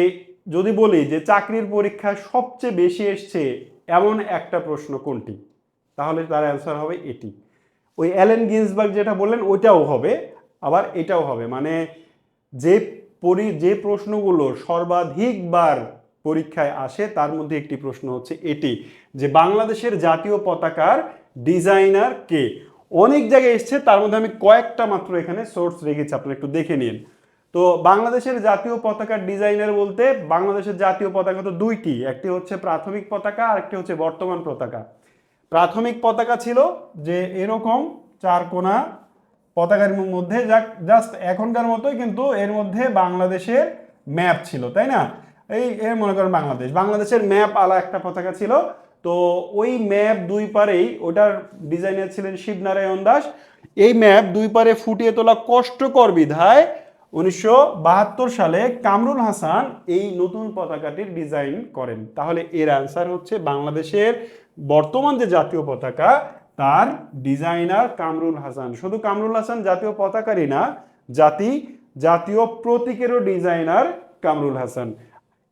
যদি বলি যে চাকরির পরীক্ষায় সবচেয়ে বেশি এসছে এমন একটা প্রশ্ন কোনটি, তাহলে তার অ্যান্সার হবে এটি। ওই অ্যালেন গিন্সবার্গ যেটা বললেন ওইটাও হবে, আবার এটাও হবে, মানে যে যে প্রশ্নগুলো সর্বাধিকবার পরীক্ষায় আসে তার মধ্যে একটি প্রশ্ন হচ্ছে এটি, যে বাংলাদেশের জাতীয় পতাকার ডিজাইনার কে? অনেক জায়গায় এসছে, তার মধ্যে আমি কয়েকটা মাত্র এখানে সোর্স রেখেছি, আপনারা একটু দেখে নিন। তো বাংলাদেশের জাতীয় পতাকার ডিজাইনার বলতে, বাংলাদেশের জাতীয় পতাকা তো দুইটি, একটি হচ্ছে প্রাথমিক পতাকা আর একটি হচ্ছে বর্তমান পতাকা। প্রাথমিক পতাকা ছিল যে এরকম চার কোনা পতাকার মধ্যে জাস্ট এখনকার মতোই, কিন্তু এর মধ্যে বাংলাদেশের ম্যাপ ছিল, তাই না? এর মনে করেন বাংলাদেশের ম্যাপ আলা একটা পতাকা ছিল। তো ওই ম্যাপ দুই পারেই, ওটার ডিজাইনার ছিলেন শিবনারায়ণ দাস। এই ম্যাপ দুই পারে ফুটিয়ে তোলা কষ্টকর বিধায় 1972 সালে কামরুল হাসান এই নতুন পতাকাটির ডিজাইন করেন। তাহলে এর অ্যান্সার হচ্ছে বাংলাদেশের বর্তমান যে জাতীয় পতাকা তার ডিজাইনার কামরুল হাসান। শুধু কামরুল হাসান জাতীয় পতাকারই না, জাতীয় প্রতীকেরও ডিজাইনার কামরুল হাসান।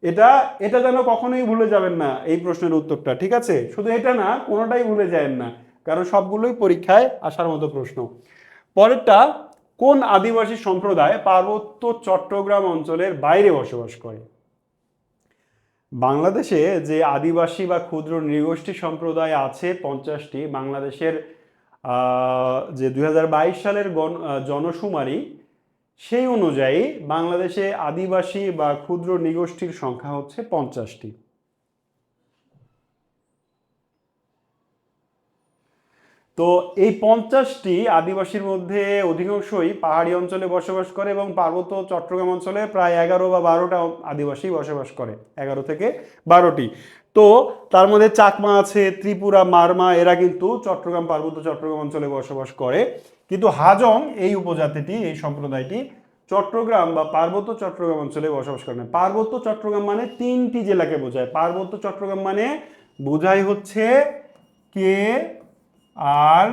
এটা এটা যেন কখনোই ভুলে যাবেন না, এই প্রশ্নের উত্তরটা, ঠিক আছে? শুধু এটা না, কোনোটাই ভুলে যাবেন না, কারণ সবগুলোই পরীক্ষায় আসার মতো প্রশ্ন। পরেরটা, কোন আদিবাসী সম্প্রদায় পার্বত্য চট্টগ্রাম অঞ্চলের বাইরে বসবাস করে? বাংলাদেশে যে আদিবাসী বা ক্ষুদ্র নৃগোষ্ঠী সম্প্রদায় আছে 50টি, বাংলাদেশের যে 2022 সালের জনশুমারি, সেই অনুযায়ী বাংলাদেশে আদিবাসী বা ক্ষুদ্র নৃগোষ্ঠীর সংখ্যা হচ্ছে 50টি। তো এই 50টি আদিবাসীর মধ্যে অধিকাংশই পাহাড়ি অঞ্চলে বসবাস করে, এবং পার্বত্য চট্টগ্রাম অঞ্চলে প্রায় 11 বা 12টা আদিবাসী বসবাস করে, 11 থেকে 12টি। তো তার মধ্যে চাকমা আছে, ত্রিপুরা, মারমা, এরা কিন্তু পার্বত্য চট্টগ্রাম অঞ্চলে বসবাস করে। কিন্তু হাজং এই উপজাতিটি, এই সম্প্রদায়টি চট্টগ্রাম বা পার্বত্য চট্টগ্রাম অঞ্চলে বসবাস করে না। পার্বত্য চট্টগ্রাম মানে 3টি জেলাকে বোঝায়। পার্বত্য চট্টগ্রাম মানে বোঝায় হচ্ছে কে আর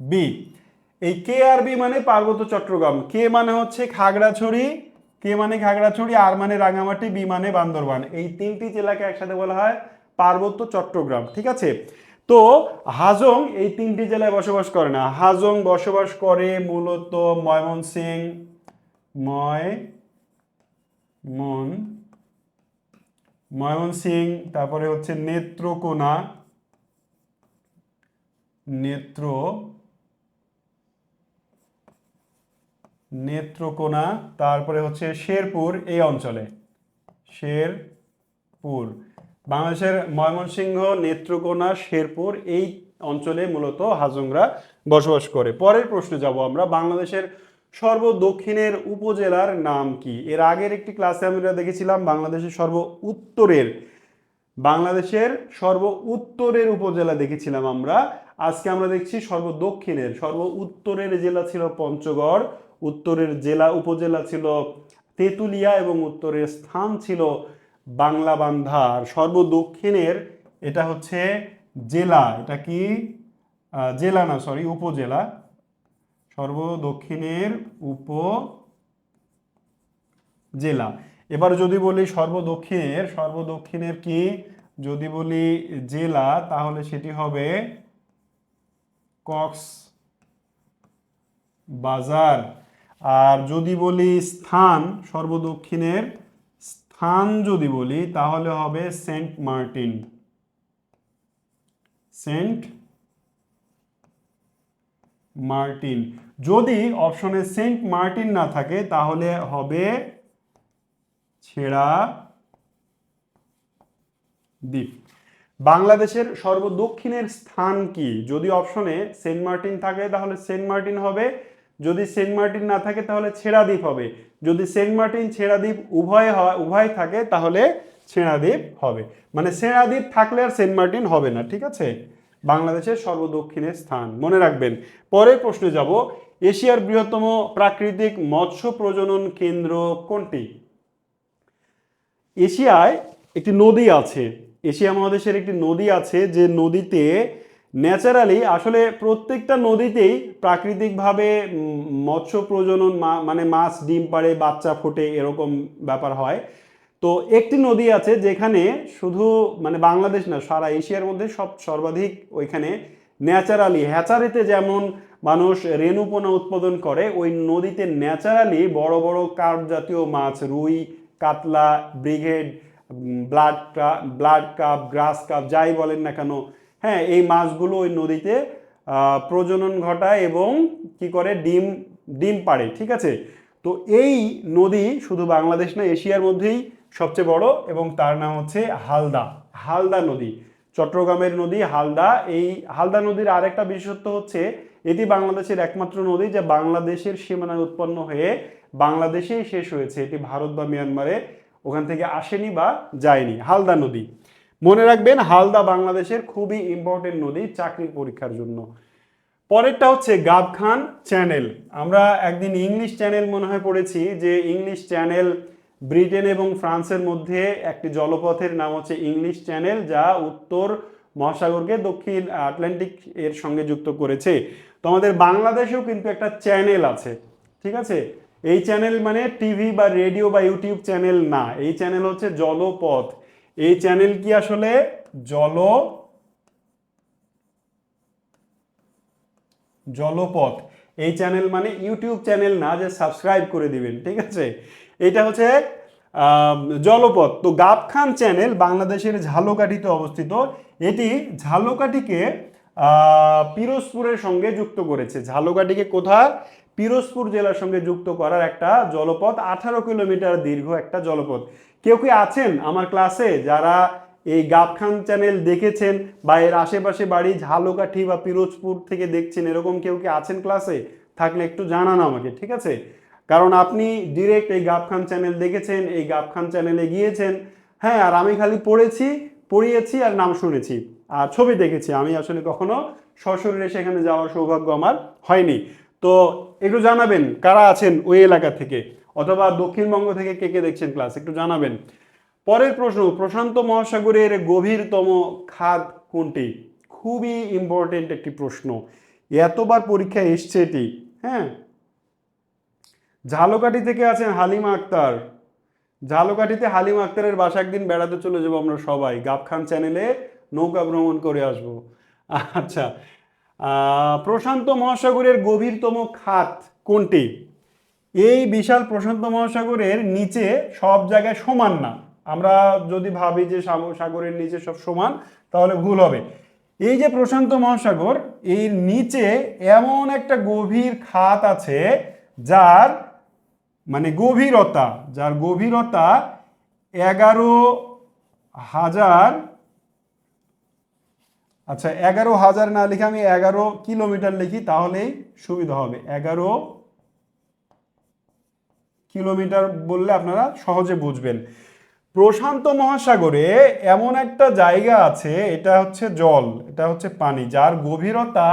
বি। এই কে আর বি মানে পার্বত্য চট্টগ্রাম, কে মানে হচ্ছে খাগড়াছড়ি, কে মানে খাগড়াছড়ি, আর মানে রাঙামাটি, বি মানে বান্দরবান, এই তিনটি জেলাকে একসাথে বলা হয় পার্বত্য চট্টগ্রাম। ঠিক আছে, তো হাজং এই তিনটি জেলায় বসবাস করে না, হাজং বসবাস করে মূলত ময়মনসিংহ, ময়মনসিংহ, তারপরে হচ্ছে নেত্রকোনা, নেত্রকোনা, তারপরে হচ্ছে শেরপুর, এই অঞ্চলে শেরপুর, বাংলাদেশের ময়মনসিংহ, নেত্রকোনা, শেরপুর এই অঞ্চলে মূলত হাজংরা বসবাস করে। পরের প্রশ্নে যাব আমরা, বাংলাদেশের সর্বদক্ষিণের উপজেলার নাম কি? এর আগের একটি ক্লাসে আমরা দেখেছিলাম বাংলাদেশের সর্ব উত্তরের উপজেলা দেখেছিলাম আমরা। আজকে আমরা দেখছি সর্বদক্ষিণের। সর্ব উত্তরের জেলা ছিল পঞ্চগড়, উত্তরের উপজেলা ছিল তেঁতুলিয়া এবং উত্তরের স্থান ছিল বাংলাবান্ধা। আর সর্বদক্ষিণের এটা হচ্ছে জেলা, এটা কি জেলা না, সরি উপজেলা, সর্বদক্ষিণের উপজেলা। এবার যদি বলি সর্বদক্ষিণের কি যদি বলি জেলা, তাহলে সেটি হবে কক্সবাজার। আর যদি বলি স্থান, সর্বদক্ষিণের স্থান যদি বলি তাহলে হবে সেন্ট মার্টিন। যদি অপশনে সেন্ট মার্টিন না থাকে তাহলে হবে ছেড়া দ্বীপ। বাংলাদেশের সর্বদক্ষিণের স্থান কি? যদি অপশনে সেন্ট মার্টিন থাকে তাহলে সেন্ট মার্টিন হবে, যদি সেন্ট মার্টিন না থাকে তাহলে ছেড়া দ্বীপ হবে, যদি সেন্ট মার্টিন ছেড়া দ্বীপ উভয় থাকে তাহলে ছেড়া দ্বীপ হবে। মানে ছেড়া দ্বীপ থাকলে আর সেন্ট মার্টিন হবে না। ঠিক আছে, বাংলাদেশের সর্বদক্ষিণের স্থান মনে রাখবেন। পরের প্রশ্নে যাব, এশিয়ার বৃহত্তম প্রাকৃতিক মৎস্য প্রজনন কেন্দ্র কোনটি? এশিয়ায় একটি নদী আছে, এশিয়া মহাদেশের একটি নদী আছে, যে নদীতে ন্যাচারালি আসলে প্রত্যেকটা নদীতেই প্রাকৃতিকভাবে মৎস্য প্রজনন, মানে মাছ ডিম পাড়ে, বাচ্চা ফোটে, এরকম ব্যাপার হয়। তো একটি নদী আছে যেখানে শুধু মানে বাংলাদেশ না, সারা এশিয়ার মধ্যে সর্বাধিক ওইখানে ন্যাচারালি, হ্যাচারিতে যেমন মানুষ রেণুপোনা উৎপাদন করে, ওই নদীতে ন্যাচারালি বড় বড় কার্প জাতীয় মাছ, রুই, কাতলা, ব্রিগেড, ব্লাড কাপ, গ্রাস কাপ, যাই বলেন না কেন, হ্যাঁ, এই মাছগুলো ওই নদীতে প্রজনন ঘটায় এবং কি করে ডিম পাড়ে। ঠিক আছে, তো এই নদী শুধু বাংলাদেশ না, এশিয়ার মধ্যেই সবচেয়ে বড় এবং তার নাম হচ্ছে হালদা নদী, চট্টগ্রামের নদী হালদা। এই হালদা নদীর আরেকটা বিশেষত্ব হচ্ছে এটি বাংলাদেশের একমাত্র নদী যা বাংলাদেশের সীমানায় উৎপন্ন হয়ে বাংলাদেশেই শেষ হয়েছে, এটি ভারত বা মিয়ানমারে ওখান থেকে আসেনি বা যায়নি। হালদা নদী মনে রাখবেন, হালদা বাংলাদেশের খুবই ইম্পর্টেন্ট নদী চাকরির পরীক্ষার জন্য। পরেরটা হচ্ছে গাবখান চ্যানেল। আমরা একদিন ইংলিশ চ্যানেল মনে হয় পড়েছি, যে ইংলিশ চ্যানেল ব্রিটেন এবং ফ্রান্সের মধ্যে একটি জলপথের নাম হচ্ছে ইংলিশ চ্যানেল, যা উত্তর মহাসাগরকে দক্ষিণ আটলান্টিক এর সঙ্গে যুক্ত করেছে। তো আমাদের বাংলাদেশেও কিন্তু একটা চ্যানেল আছে। ঠিক আছে, এই চ্যানেল মানে টিভি বা রেডিও বা ইউটিউব চ্যানেল না, এই চ্যানেল হচ্ছে জলপথ। এই চ্যানেল কি আসলে জলপথ। এই চ্যানেল মানে ইউটিউব চ্যানেল না যে সাবস্ক্রাইব করে দিবেন। ঠিক আছে, এটা হচ্ছে জলপথ। তো গাবখান চ্যানেল বাংলাদেশের ঝালকাঠিতে অবস্থিত। এটি ঝালকাঠিকে পিরোজপুরের সঙ্গে যুক্ত করেছে। ঝালকাঠিকে কোথায়? পিরোজপুর জেলার সঙ্গে যুক্ত করার একটা জলপথ, 18 কিলোমিটার দীর্ঘ একটা জলপথ। কেউ কি আছেন আমার ক্লাসে যারা এই গাবখান চ্যানেল দেখেছেন বা এর আশেপাশে বাড়ি ঝালকাঠি বা পিরোজপুর থেকে দেখছেন, এরকম কেউ কি আছেন ক্লাসে? থাকলে একটু জানান আমাকে। ঠিক আছে, কারণ আপনি ডিরেক্ট এই গাবখান চ্যানেল দেখেছেন, এই গাবখান চ্যানেলে গিয়েছেন, হ্যাঁ, আর আমি খালি পড়িয়েছি আর নাম শুনেছি আর ছবি দেখেছি, আমি আসলে কখনো সশরীরে সেখানে যাওয়ার সৌভাগ্য আমার হয়নি। তো একটু জানাবেন কারা আছেন ওই এলাকা থেকে, অথবা দক্ষিণবঙ্গ থেকে কে কে দেখছেন ক্লাস, একটু জানাবেন। পরের প্রশ্ন, প্রশান্ত মহাসাগরের গভীরতম খাদ কোনটি? খুবই ইম্পর্টেন্ট একটি প্রশ্ন। এতবার পরীক্ষায় এসছে এটি। হ্যাঁ, ঝালকাঠি থেকে আছেন হালিমা আক্তার। ঝালকাঠিতে হালিমা আক্তারের বাসা, একদিন বেড়াতে চলে যাবো আমরা সবাই, গাবখান চ্যানেলে নৌকা ভ্রমণ করে আসবো। আচ্ছা, প্রশান্ত মহাসাগরের গভীরতম খাত কোনটি? এই বিশাল প্রশান্ত মহাসাগরের নিচে সব জায়গায় সমান না। আমরা যদি ভাবি যে সাগরের নিচে সব সমান, তাহলে ভুল হবে। এই যে প্রশান্ত মহাসাগর, এর নিচে এমন একটা গভীর খাত আছে যার মানে যার গভীরতা 11,000, আচ্ছা 11,000 না লিখে আমি 11 কিলোমিটার লিখি, তাহলেই সুবিধা হবে। 11 কিলোমিটার বললে আপনারা সহজে বুঝবেন। প্রশান্ত মহাসাগরে এমন একটা জায়গা আছে, এটা হচ্ছে জল, এটা হচ্ছে পানি, যার গভীরতা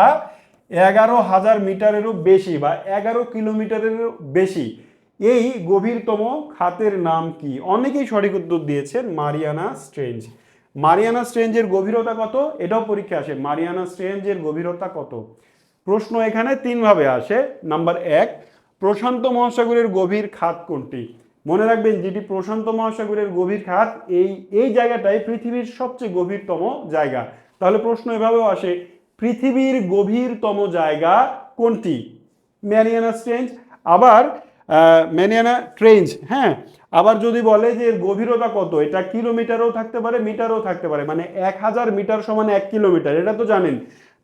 11,000 মিটারেরও বেশি বা 11 কিলোমিটারেরও বেশি। এই গভীরতম খাতের নাম কি? অনেকেই সঠিক উত্তর দিয়েছেন, মারিয়ানা স্ট্রেঞ্জ। মারিয়ানা স্ট্রেঞ্জের গভীরতা কত? এটাও পরীক্ষা আসে, মারিয়ানা স্ট্রেঞ্জের গভীরতা কত? প্রশ্ন এখানে তিনভাবে আসে। নাম্বার 1, প্রশান্ত মহাসাগরের গভীর খাত কোনটি? মনে রাখবেন, যেটি প্রশান্ত মহাসাগরের গভীর খাত, এই জায়গাটাই পৃথিবীর সবচেয়ে গভীরতম জায়গা। তাহলে প্রশ্ন এভাবেও আসে, পৃথিবীর গভীরতম জায়গা কোনটি? Mariano strange. আবার ম্যারিয়ানা ট্রেঞ্চ, হ্যাঁ। আবার যদি বলে যে এর গভীরতা কত, এটা কিলোমিটারও থাকতে পারে, মিটারও থাকতে পারে, মানে 1000 মিটার সমান 1 কিলোমিটার, এটা তো জানেন।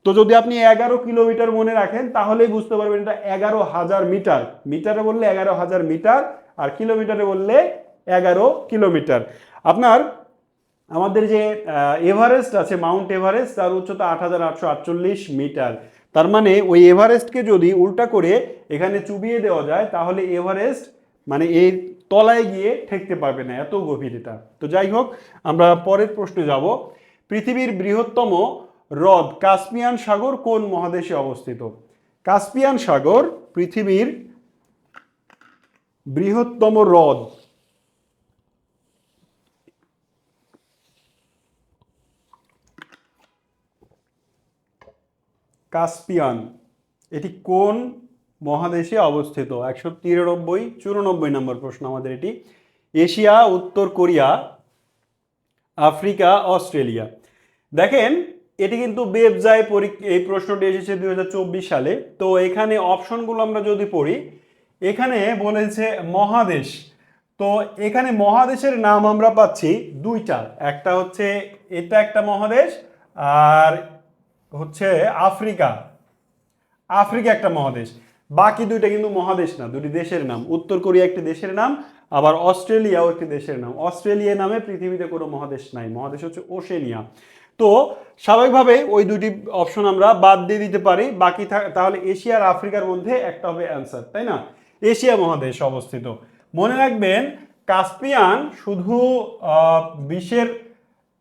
তো যদি আপনি 11 কিলোমিটার মনে রাখেন, তাহলেই বুঝতে পারবেন এটা 11,000 মিটার। মিটারে বললে 11,000 মিটার, আর কিলোমিটারে বললে 11 কিলোমিটার। আপনার আমাদের যে এভারেস্ট আছে, মাউন্ট এভারেস্ট, তার উচ্চতা 8,848 মিটার। তার মানে ওই এভারেস্টকে যদি উল্টা করে এখানে চুবিয়ে দেওয়া যায়, তাহলে এভারেস্ট মানে এর তলায় গিয়ে ঠেকতে পারবে না, এত গভীর এটা। তো যাই হোক, আমরা পরের প্রশ্নে যাব। পৃথিবীর বৃহত্তম হ্রদ কাস্পিয়ান সাগর কোন মহাদেশে অবস্থিত? কাস্পিয়ান সাগর পৃথিবীর বৃহত্তম হ্রদ। কাস্পিয়ান, এটি কোন মহাদেশে অবস্থিত? 193, 94 নম্বর প্রশ্ন আমাদের এটি। এশিয়া, উত্তর কোরিয়া, আফ্রিকা, অস্ট্রেলিয়া। দেখেন, এটি কিন্তু বেবজায় এই প্রশ্নটি এসেছে 2024 সালে। তো এখানে অপশনগুলো আমরা যদি পড়ি, এখানে বলেছে মহাদেশ। তো এখানে মহাদেশের নাম আমরা পাচ্ছি দুইটা, একটা হচ্ছে এটা একটা মহাদেশ, আর হচ্ছে আফ্রিকা। আফ্রিকা একটা মহাদেশ। বাকি দুইটা কিন্তু মহাদেশ না, দুটি দেশের নাম। উত্তর কোরিয়া একটি দেশের নাম, আবার অস্ট্রেলিয়াও একটি দেশের নাম। অস্ট্রেলিয়া নামে পৃথিবীতে কোনো মহাদেশ নাই, মহাদেশ হচ্ছে ওশেনিয়া। তো স্বাভাবিকভাবে ওই দুটি অপশন আমরা বাদ দিয়ে দিতে পারি, বাকি তাহলে এশিয়া আর আফ্রিকার মধ্যে একটা হবে অ্যান্সার, তাই না? এশিয়া মহাদেশ অবস্থিত। মনে রাখবেন, কাস্পিয়ান শুধু বিশ্বের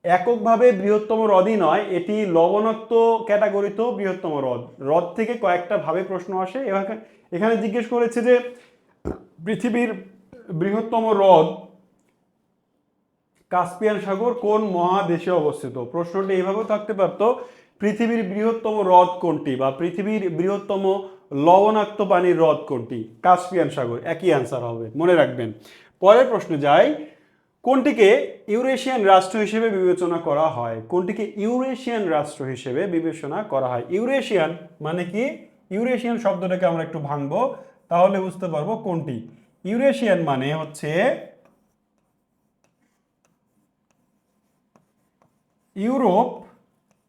এককভাবে বৃহত্তম হ্রদই নয়, এটি লবণাক্ত ক্যাটাগরিতেও বৃহত্তম হ্রদ। হ্রদ থেকে কয়েকটা ভাবে প্রশ্ন আসে। এখানে জিজ্ঞেস করেছে যে পৃথিবীর বৃহত্তম হ্রদ কাস্পিয়ান সাগর কোন মহাদেশে অবস্থিত। প্রশ্নটি এইভাবেও থাকতে পারত, পৃথিবীর বৃহত্তম হ্রদ কোনটি, বা পৃথিবীর বৃহত্তম লবণাক্ত পানির হ্রদ কোনটি? কাস্পিয়ান সাগর, একই অ্যান্সার হবে, মনে রাখবেন। পরের প্রশ্নে যাই। কোনটিকে ইউরেশিয়ান রাষ্ট্র হিসেবে বিবেচনা করা হয়? কোনটিকে ইউরেশিয়ান রাষ্ট্র হিসেবে বিবেচনা করা হয়? ইউরেশিয়ান মানে কি? ইউরেশিয়ান শব্দটাকে আমরা একটু ভাঙবো, তাহলে বুঝতে পারবো কোনটি। ইউরেশিয়ান মানে হচ্ছে ইউরোপ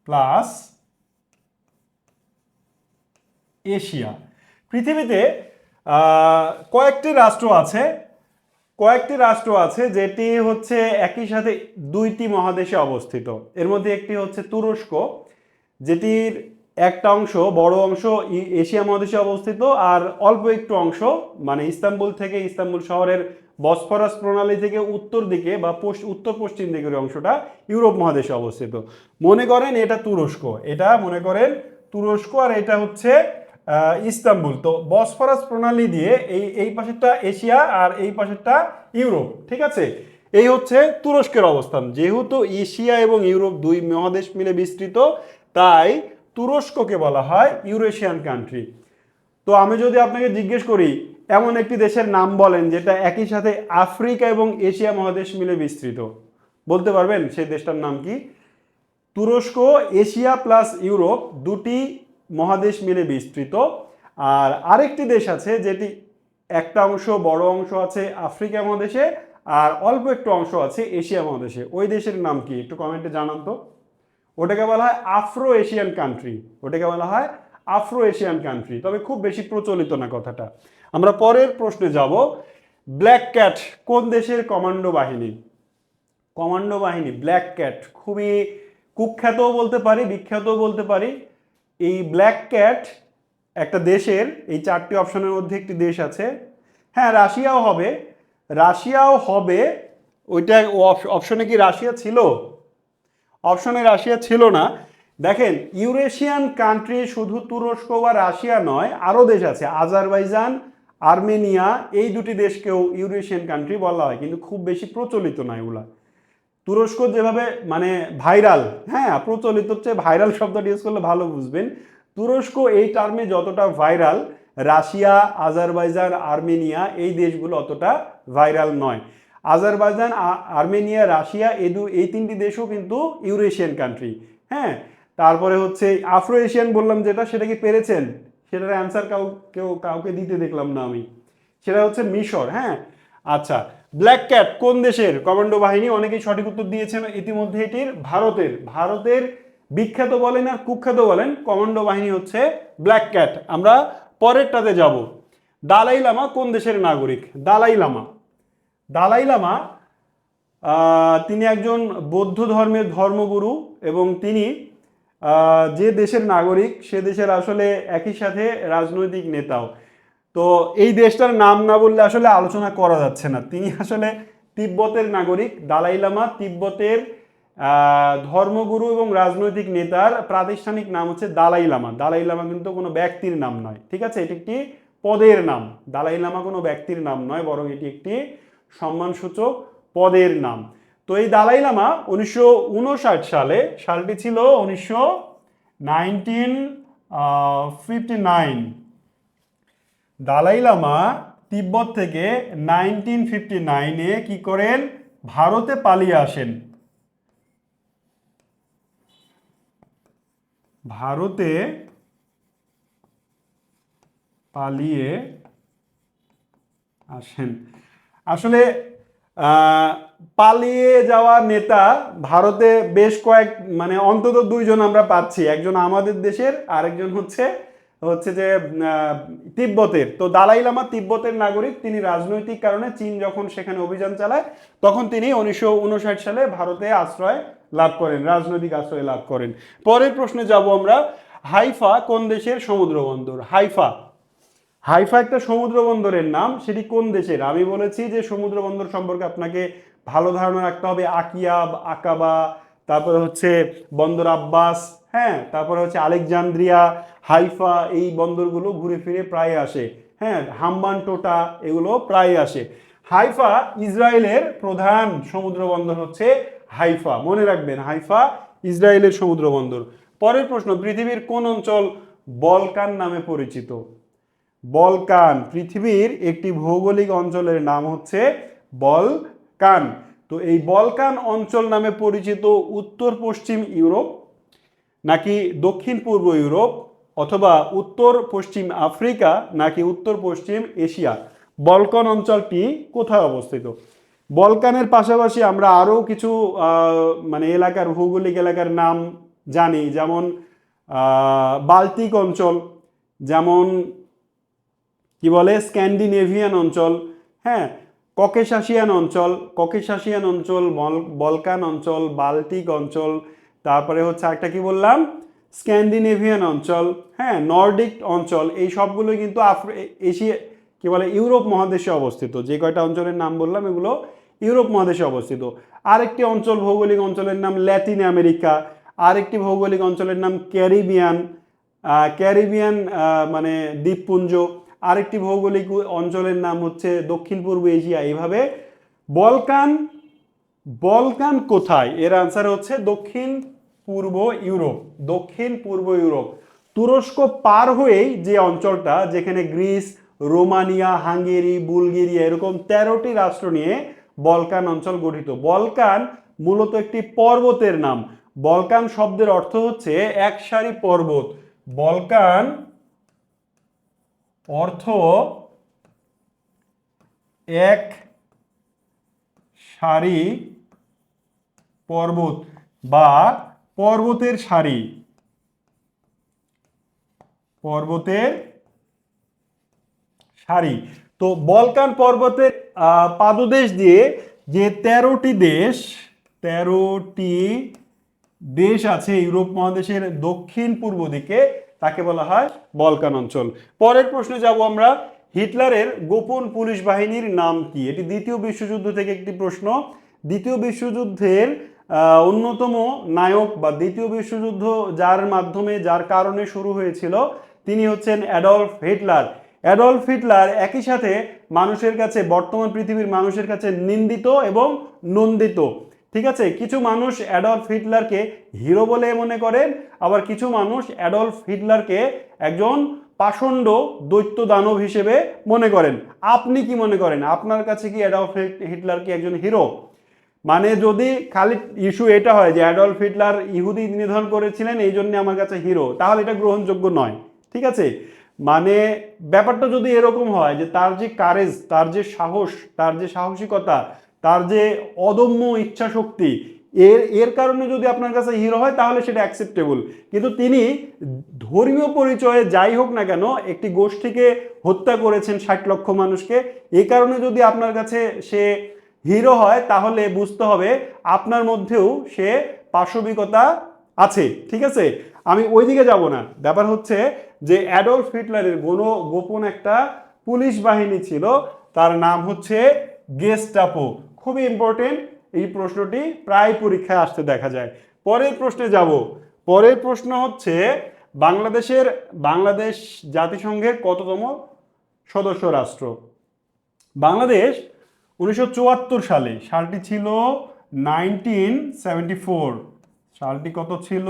প্লাস এশিয়া। পৃথিবীতে কয়েকটি রাষ্ট্র আছে যেটি হচ্ছে একই সাথে দুইটি মহাদেশে অবস্থিত। এর মধ্যে একটি হচ্ছে তুরস্ক, যেটির একটা অংশ, বড় অংশ এশিয়া মহাদেশে অবস্থিত, আর অল্প একটু অংশ মানে ইস্তাম্বুল শহরের বসফরাস প্রণালী থেকে উত্তর দিকে বা উত্তর পশ্চিম দিকের অংশটা ইউরোপ মহাদেশে অবস্থিত। মনে করেন এটা তুরস্ক, আর এটা হচ্ছে ইস্তাম্বুল। তো বসফরাস প্রণালী দিয়ে এই পাশেরটা এশিয়া আর এই পাশেরটা ইউরোপ, ঠিক আছে? এই হচ্ছে তুরস্কের অবস্থান। যেহেতু এশিয়া এবং ইউরোপ দুই মহাদেশ মিলে বিস্তৃত, তাই তুরস্ককে বলা হয় ইউরেশিয়ান কান্ট্রি। তো আমি যদি আপনাকে জিজ্ঞেস করি এমন একটি দেশের নাম বলেন যেটা একই সাথে আফ্রিকা এবং এশিয়া মহাদেশ মিলে বিস্তৃত, বলতে পারবেন সেই দেশটার নাম কি? তুরস্ক এশিয়া প্লাস ইউরোপ দুটি মহাদেশ মিলে বিস্তৃত। আর আরেকটি দেশ আছে যেটি একটা অংশ বড় অংশ আছে আফ্রিকা মহাদেশে আর অল্প একটু অংশ আছে এশিয়া মহাদেশে। ওই দেশের নাম কি একটু কমেন্টে জানান তো। ওটাকে বলা হয় আফ্রো এশিয়ান কান্ট্রি। ওটাকে বলা হয় আফ্রো এশিয়ান কান্ট্রি, তবে খুব বেশি প্রচলিত না কথাটা। আমরা পরের প্রশ্নে যাব। ব্ল্যাক ক্যাট কোন দেশের কমান্ডো বাহিনী? কমান্ডো বাহিনী ব্ল্যাক ক্যাট খুবই কুখ্যাতও বলতে পারি, বিখ্যাতও বলতে পারি। এই ব্ল্যাক ক্যাট একটা দেশের, এই চারটি অপশনের মধ্যে একটি দেশ আছে। হ্যাঁ, রাশিয়াও হবে, রাশিয়াও হবে। ওইটা অপশনে কি রাশিয়া ছিল? অপশনে রাশিয়া ছিল না। দেখেন, ইউরেশিয়ান কান্ট্রি শুধু তুরস্ক বা রাশিয়া নয়, আরও দেশ আছে, আজারবাইজান, আর্মেনিয়া, এই দুটি দেশকেও ইউরেশিয়ান কান্ট্রি বলা হয়, কিন্তু খুব বেশি প্রচলিত নয় এগুলা। তুরস্ক যেভাবে মানে ভাইরাল, হ্যাঁ প্রচলিত হচ্ছে, ভাইরাল শব্দটি ইউজ করলে ভালো বুঝবেন। তুরস্ক এই টার্মে যতটা ভাইরাল, রাশিয়া, আজারবাইজান, আর্মেনিয়া এই দেশগুলো অতটা ভাইরাল নয়। আজারবাইজান, আর্মেনিয়া, রাশিয়া এই তিনটি দেশও কিন্তু ইউরেশিয়ান কান্ট্রি। হ্যাঁ, তারপরে হচ্ছে আফ্রো এশিয়ান বললাম যেটা, সেটা কি পেরেছেন? সেটার অ্যান্সার কাউকে দিতে দেখলাম না আমি। সেটা হচ্ছে মিশর। হ্যাঁ, আচ্ছা, ব্ল্যাক ক্যাট কোন দেশের কমান্ডো বাহিনী? অনেকেই সঠিক উত্তর দিয়েছেন ইতিমধ্যে। এটির ভারতের বিখ্যাত বলেন আর কুখ্যাত বলেন, কমান্ডো বাহিনী হচ্ছে ব্ল্যাক ক্যাট। আমরা পরেরটাতে যাব। দালাই লামা কোন দেশের নাগরিক? দালাই লামা তিনি একজন বৌদ্ধ ধর্মের ধর্মগুরু এবং তিনি যে দেশের নাগরিক সে দেশের আসলে একই সাথে রাজনৈতিক নেতাও। তো এই দেশটার নাম না বললে আসলে আলোচনা করা যাচ্ছে না। তিনি আসলে তিব্বতের নাগরিক। দালাই লামা তিব্বতের ধর্মগুরু এবং রাজনৈতিক নেতার প্রাতিষ্ঠানিক নাম হচ্ছে দালাই লামা। দালাই লামা কিন্তু কোনো ব্যক্তির নাম নয়, ঠিক আছে? এটি একটি পদের নাম। দালাই লামা কোনো ব্যক্তির নাম নয়, বরং এটি একটি সম্মানসূচক পদের নাম। তো এই দালাই লামা 1959 সালটি ছিল 1959। দালাই লামা তিব্বত থেকে 1959-এ কি করেন? ভারতে পালিয়ে আসেন। ভারতে পালিয়ে আসেন। আসলে পালিয়ে যাওয়া নেতা ভারতে বেশ কয়েক, মানে অন্তত দুইজন আমরা পাচ্ছি। একজন আমাদের দেশের, আরেকজন হচ্ছে যে তিব্বতের। তো দালাই লামা তিব্বতের নাগরিক। তিনি রাজনৈতিক কারণে চীন যখন সেখানে অভিযান চালায় তখন তিনি 1959 সালে ভারতে আশ্রয় লাভ করেন, রাজনৈতিক আশ্রয় লাভ করেন। পরের প্রশ্নে যাব আমরা। হাইফা কোন দেশের সমুদ্র বন্দর? হাইফা একটা সমুদ্র বন্দরের নাম। সেটি কোন দেশের? আমি বলেছি যে সমুদ্র বন্দর সম্পর্কে আপনাকে ভালো ধারণা রাখতে হবে। আকিয়াব, আকাবা, তারপরে হচ্ছে বন্দর আব্বাস, হ্যাঁ, তারপরে হচ্ছে আলেকজান্দ্রিয়া, হাইফা, এই বন্দরগুলো ঘুরে ফিরে প্রায় আসে। হ্যাঁ, হাম্বান টোটা এগুলো প্রায় আসে। হাইফা ইসরায়েলের প্রধান সমুদ্র বন্দর হচ্ছে হাইফা, মনে রাখবেন, হাইফা ইসরায়েলের সমুদ্র বন্দর। পরের প্রশ্ন, পৃথিবীর কোন অঞ্চল বলকান নামে পরিচিত? বলকান পৃথিবীর একটি ভৌগোলিক অঞ্চলের নাম হচ্ছে বলকান। তো এই বলকান অঞ্চল নামে পরিচিত উত্তর পশ্চিম ইউরোপ নাকি দক্ষিণ পূর্ব ইউরোপ, অথবা উত্তর পশ্চিম আফ্রিকা নাকি উত্তর পশ্চিম এশিয়া? বলকান অঞ্চলটি কোথায় অবস্থিত? বলকানের পাশাপাশি আমরা আরও কিছু মানে ভৌগোলিক এলাকার নাম জানি, যেমন বাল্টিক অঞ্চল, যেমন কি বলে স্ক্যান্ডিনেভিয়ান অঞ্চল, হ্যাঁ, ককেশাসিয়ান অঞ্চল, বলকান অঞ্চল, বাল্টিক অঞ্চল, তারপরে হচ্ছে একটা কি বললাম, স্ক্যান্ডিনেভিয়ান অঞ্চল, হ্যাঁ, নর্ডিক অঞ্চল। এই সবগুলো কিন্তু এশিয়া কি বলে ইউরোপ মহাদেশে অবস্থিত। যে কয়টা অঞ্চলের নাম বললাম এগুলো ইউরোপ মহাদেশে অবস্থিত। আরেকটি অঞ্চল, ভৌগোলিক অঞ্চলের নাম ল্যাটিন আমেরিকা। আরেকটি ভৌগোলিক অঞ্চলের নাম ক্যারিবিয়ান মানে দ্বীপপুঞ্জ। আরেকটি ভৌগোলিক অঞ্চলের নাম হচ্ছে দক্ষিণ পূর্ব এশিয়া। এইভাবে বলকান কোথায়? এর আনসার হচ্ছে দক্ষিণ পূর্ব ইউরোপ, দক্ষিণ পূর্ব ইউরোপ। তুরস্ক পার হয়েই যে অঞ্চলটা, যেখানে গ্রিস, রোমানিয়া, হাঙ্গেরি, বুলগেরিয়া এরকম 13টি রাষ্ট্র নিয়ে বলকান অঞ্চল গঠিত। বলকান মূলত একটি পর্বতের নাম। বলকান শব্দের অর্থ হচ্ছে এক সারি পর্বত। বলকান অর্থ এক সারি পর্বত বা পর্বতের সারি, পর্বতের সারি। তো বলকান পর্বতের পাদদেশ দিয়ে যে 13টি দেশ আছে ইউরোপ মহাদেশের দক্ষিণ পূর্ব দিকে, তাকে বলা হয় বলকান অঞ্চল। পরের প্রশ্নে যাব আমরা। হিটলারের গোপন পুলিশ বাহিনীর নাম কি? এটি দ্বিতীয় বিশ্বযুদ্ধ থেকে একটি প্রশ্ন। দ্বিতীয় বিশ্বযুদ্ধের অন্যতম নায়ক বা দ্বিতীয় বিশ্বযুদ্ধ যার মাধ্যমে, যার কারণে শুরু হয়েছিল, তিনি হচ্ছেন অ্যাডলফ হিটলার। অ্যাডলফ হিটলার একই সাথে মানুষের কাছে, বর্তমান পৃথিবীর মানুষের কাছে নিন্দিত এবং নন্দিত। ঠিক আছে, কিছু মানুষ অ্যাডলফ হিটলারকে হিরো বলে মনে করেন, আবার কিছু মানুষ অ্যাডলফ হিটলারকে একজন পাষণ্ড দৈত্য দানব হিসেবে মনে করেন। আপনি কি মনে করেন? আপনার কাছে কি অ্যাডলফ হিটলার কি একজন হিরো? মানে যদি খালি ইস্যু এটা হয় যে অ্যাডলফ হিটলার ইহুদি নিধন করেছিলেন এই জন্য আমার কাছে হিরো, তাহলে এটা গ্রহণযোগ্য নয়। ঠিক আছে, মানে ব্যাপারটা যদি এরকম হয় যে তার যে কারেজ, তার যে সাহস, তার যে সাহসিকতা, তার যে অদম্য ইচ্ছা শক্তি, এর কারণে যদি আপনার কাছে হিরো হয় তাহলে সেটা অ্যাকসেপ্টেবল। কিন্তু তিনি ধর্মীয় পরিচয়ে যাই হোক না কেন একটি গোষ্ঠীকে হত্যা করেছেন, 60 লক্ষ মানুষকে, এই কারণে যদি আপনার কাছে সে হিরো হয় তাহলে বুঝতে হবে আপনার মধ্যেও সে পাশবিকতা আছে। ঠিক আছে, আমি ওইদিকে যাব না। ব্যাপার হচ্ছে যে অ্যাডলফ হিটলারের গোপন একটা পুলিশ বাহিনী ছিল, তার নাম হচ্ছে গেস্টাপো। খুবই ইম্পর্টেন্ট, এই প্রশ্নটি প্রায় পরীক্ষায় আসতে দেখা যায়। পরের প্রশ্নে যাব। পরের প্রশ্ন হচ্ছে বাংলাদেশ জাতিসংঘের কততম সদস্য রাষ্ট্র? বাংলাদেশ 1974 সালে, সালটি ছিল 1974। সালটি কত ছিল?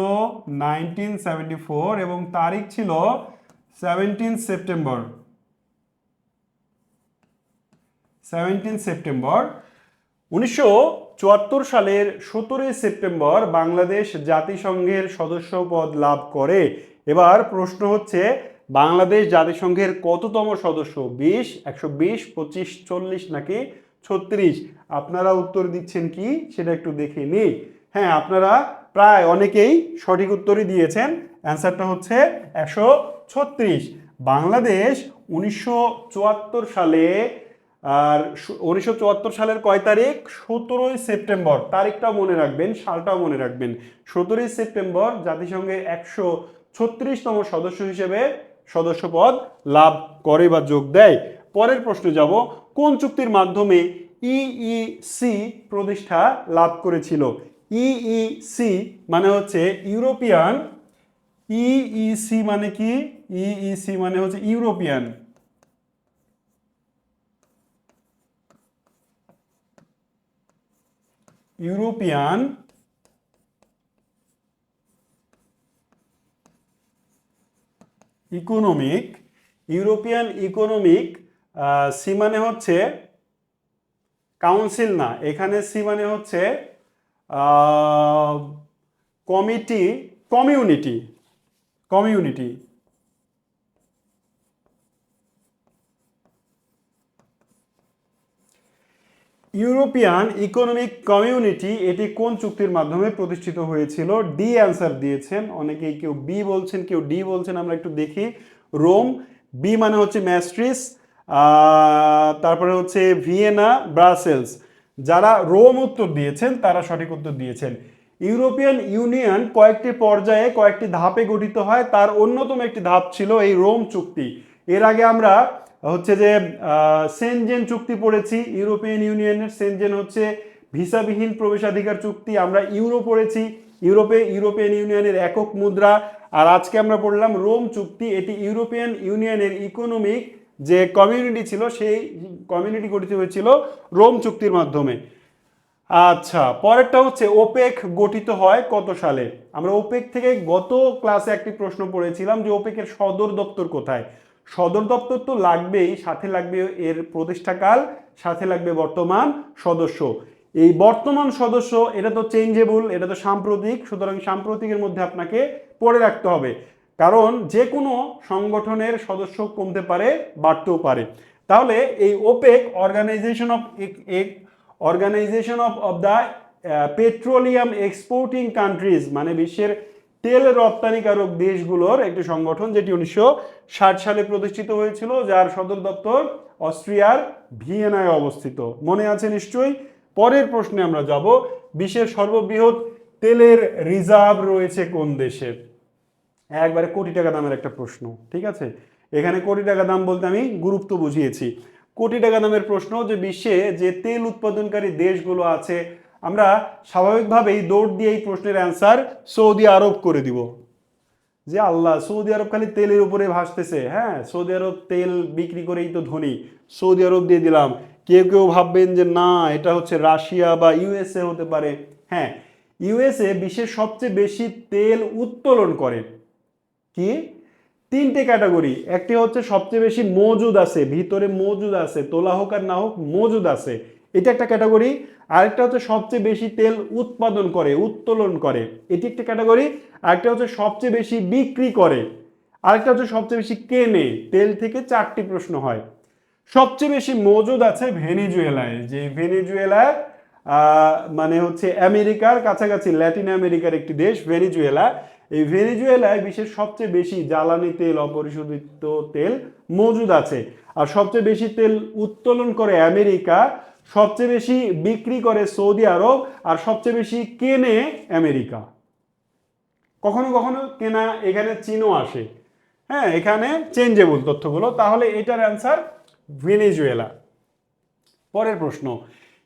1974 এবং তারিখ ছিল 17 সেপ্টেম্বর। 1974 সালের 17 সেপ্টেম্বর বাংলাদেশ জাতিসংঘের সদস্য পদ লাভ করে। এবার প্রশ্ন হচ্ছে বাংলাদেশ জাতিসংঘের কততম সদস্য? 20, 120, 25, 40 নাকি 36? আপনারা উত্তর দিচ্ছেন কি সেটা একটু দেখে নিই। হ্যাঁ, আপনারা প্রায় অনেকেই সঠিক উত্তরই দিয়েছেন। অ্যান্সারটা হচ্ছে 136। বাংলাদেশ 1974 সালে, আর 1974 সালের কয় তারিখ? 17 সেপ্টেম্বর। তারিখটাও মনে রাখবেন, সালটাও মনে রাখবেন। 17 সেপ্টেম্বর জাতিসংঘের 136তম সদস্য হিসেবে সদস্যপদ লাভ করে বা যোগ দেয়। পরের প্রশ্নে যাব। কোন চুক্তির মাধ্যমে ইইসি প্রতিষ্ঠা লাভ করেছিল? ইইসি মানে হচ্ছে ইউরোপিয়ান, ইইসি মানে কি? ইইসি মানে হচ্ছে ইউরোপিয়ান ইউরোপিয়ান ইকোনমিক, সি মানে হচ্ছে কাউন্সিল না, এখানে সি মানে হচ্ছে কমিউনিটি। ইউরোপিয়ান ইকোনমিক কমিউনিটি, এটি কোন চুক্তির মাধ্যমে প্রতিষ্ঠিত হয়েছিল? ডি অ্যান্সার দিয়েছেন অনেকেই, কেউ বি বলছেন, কেউ ডি বলছেন। আমরা একটু দেখি। রোম, বি মানে হচ্ছে ম্যাস্ট্রিস, তারপরে হচ্ছে ভিয়েনা, ব্রাসেলস। যারা রোম উত্তর দিয়েছেন তারা সঠিক উত্তর দিয়েছেন। ইউরোপিয়ান ইউনিয়ন কয়েকটি পর্যায়ে, কয়েকটি ধাপে গঠিত হয়, তার অন্যতম একটি ধাপ ছিল এই রোম চুক্তি। এর আগে আমরা হচ্ছে যে সেনজেন চুক্তি পড়েছি। ইউরোপিয়ান ইউনিয়নের সেনজেন হচ্ছে ভিসাবিহীন প্রবেশাধিকার চুক্তি। আমরা ইউরো পড়েছি, ইউরোপিয়ান ইউনিয়নের একক মুদ্রা। আর আজকে আমরা পড়লাম রোম চুক্তি। এটি ইউরোপিয়ান ইউনিয়নের ইকোনমিক যে কমিউনিটি ছিল, সেই কমিউনিটি গঠিত হয়েছিল রোম চুক্তির মাধ্যমে। আচ্ছা, পরেরটা হচ্ছে ওপেক গঠিত হয় কত সালে? আমরা ওপেক থেকে গত ক্লাসে একটি প্রশ্ন পড়েছিলাম যে ওপেকের সদর দপ্তর কোথায়। সদর দপ্তর তো লাগবেই, সাথে লাগবে এর প্রতিষ্ঠাকাল, সাথে লাগবে বর্তমান সদস্য। এই বর্তমান সদস্য এটা তো চেঞ্জেবল, এটা তো সাম্প্রতিক, সুতরাং সাম্প্রতিকের মধ্যে আপনাকে পড়ে রাখতে হবে, কারণ যে কোনো সংগঠনের সদস্য কমতে পারে, বাড়তেও পারে। তাহলে এই OPEC organisation of the petroleum exporting countries, মানে বিশ্বের তেল রপ্তানিকারক দেশগুলোর একটি সংগঠন, যেটি 1960 সালে প্রতিষ্ঠিত হয়েছিল, যার সদর দপ্তর অস্ট্রিয়ার ভিয়েনায় অবস্থিত। মনে আছে নিশ্চয়ই। পরের প্রশ্নে আমরা যাব, বিশ্বের সর্ববৃহৎ তেলের রিজার্ভ রয়েছে কোন দেশে? একবারে কোটি টাকা দামের একটা প্রশ্ন, ঠিক আছে। এখানে কোটি টাকা দাম বলতে আমি গুরুত্ব বুঝিয়েছি। কোটি টাকা দামের প্রশ্ন, যে বিশ্বে যে তেল উৎপাদনকারী দেশগুলো আছে, আমরা স্বাভাবিকভাবেই দৌড় দিয়ে এই প্রশ্নের অ্যান্সার সৌদি আরব করে দিব। যে আল্লাহ, সৌদি আরব খালি তেলের উপরে ভাসতেছে, হ্যাঁ, সৌদি আরব তেল বিক্রি করেই তো ধনী, সৌদি আরব দিয়ে দিলাম। কেউ কেউ ভাববেন যে না, এটা হচ্ছে রাশিয়া বা ইউএসএ হতে পারে। হ্যাঁ, ইউএসএ বিশ্বের সবচেয়ে বেশি তেল উত্তোলন করে। কি? তিনটে ক্যাটাগরি। একটি হচ্ছে সবচেয়ে বেশি মজুদ আছে, ভিতরে মজুদ আছে, তোলা হোক আর না হোক মজুদ আছে, এটা একটা ক্যাটাগরি। আরেকটা হচ্ছে সবচেয়ে বেশি তেল উৎপাদন করে, উত্তোলন করে, এটি একটা ক্যাটাগরি। আরেকটা হচ্ছে সবচেয়ে বেশি বিক্রি করে, আরেকটা হচ্ছে সবচেয়ে বেশি কেনে। তেল থেকে 4টি প্রশ্ন হয়। সবচেয়ে বেশি মজুদ আছে ভেনেজুয়েলায়, যে ভেনেজুয়েলা মানে হচ্ছে আমেরিকার কাছাকাছি, ল্যাটিন আমেরিকার একটি দেশ ভেনেজুয়েলা। এই ভেনেজুয়েলায় বিশ্বের সবচেয়ে বেশি জ্বালানি তেল, অপরিশোধিত তেল মজুদ আছে। আর সবচেয়ে বেশি তেল উত্তোলন করে আমেরিকা, সবচেয়ে বেশি বিক্রি করে সৌদি আরব, আর সবচেয়ে বেশি কেনে আমেরিকা। কখনো কখনো কেনা এখানে চীনও আসে। হ্যাঁ, এখানে চেঞ্জেবল তথ্যগুলো। তাহলে এটার অ্যান্সার ভেনেজুয়েলা। পরের প্রশ্ন,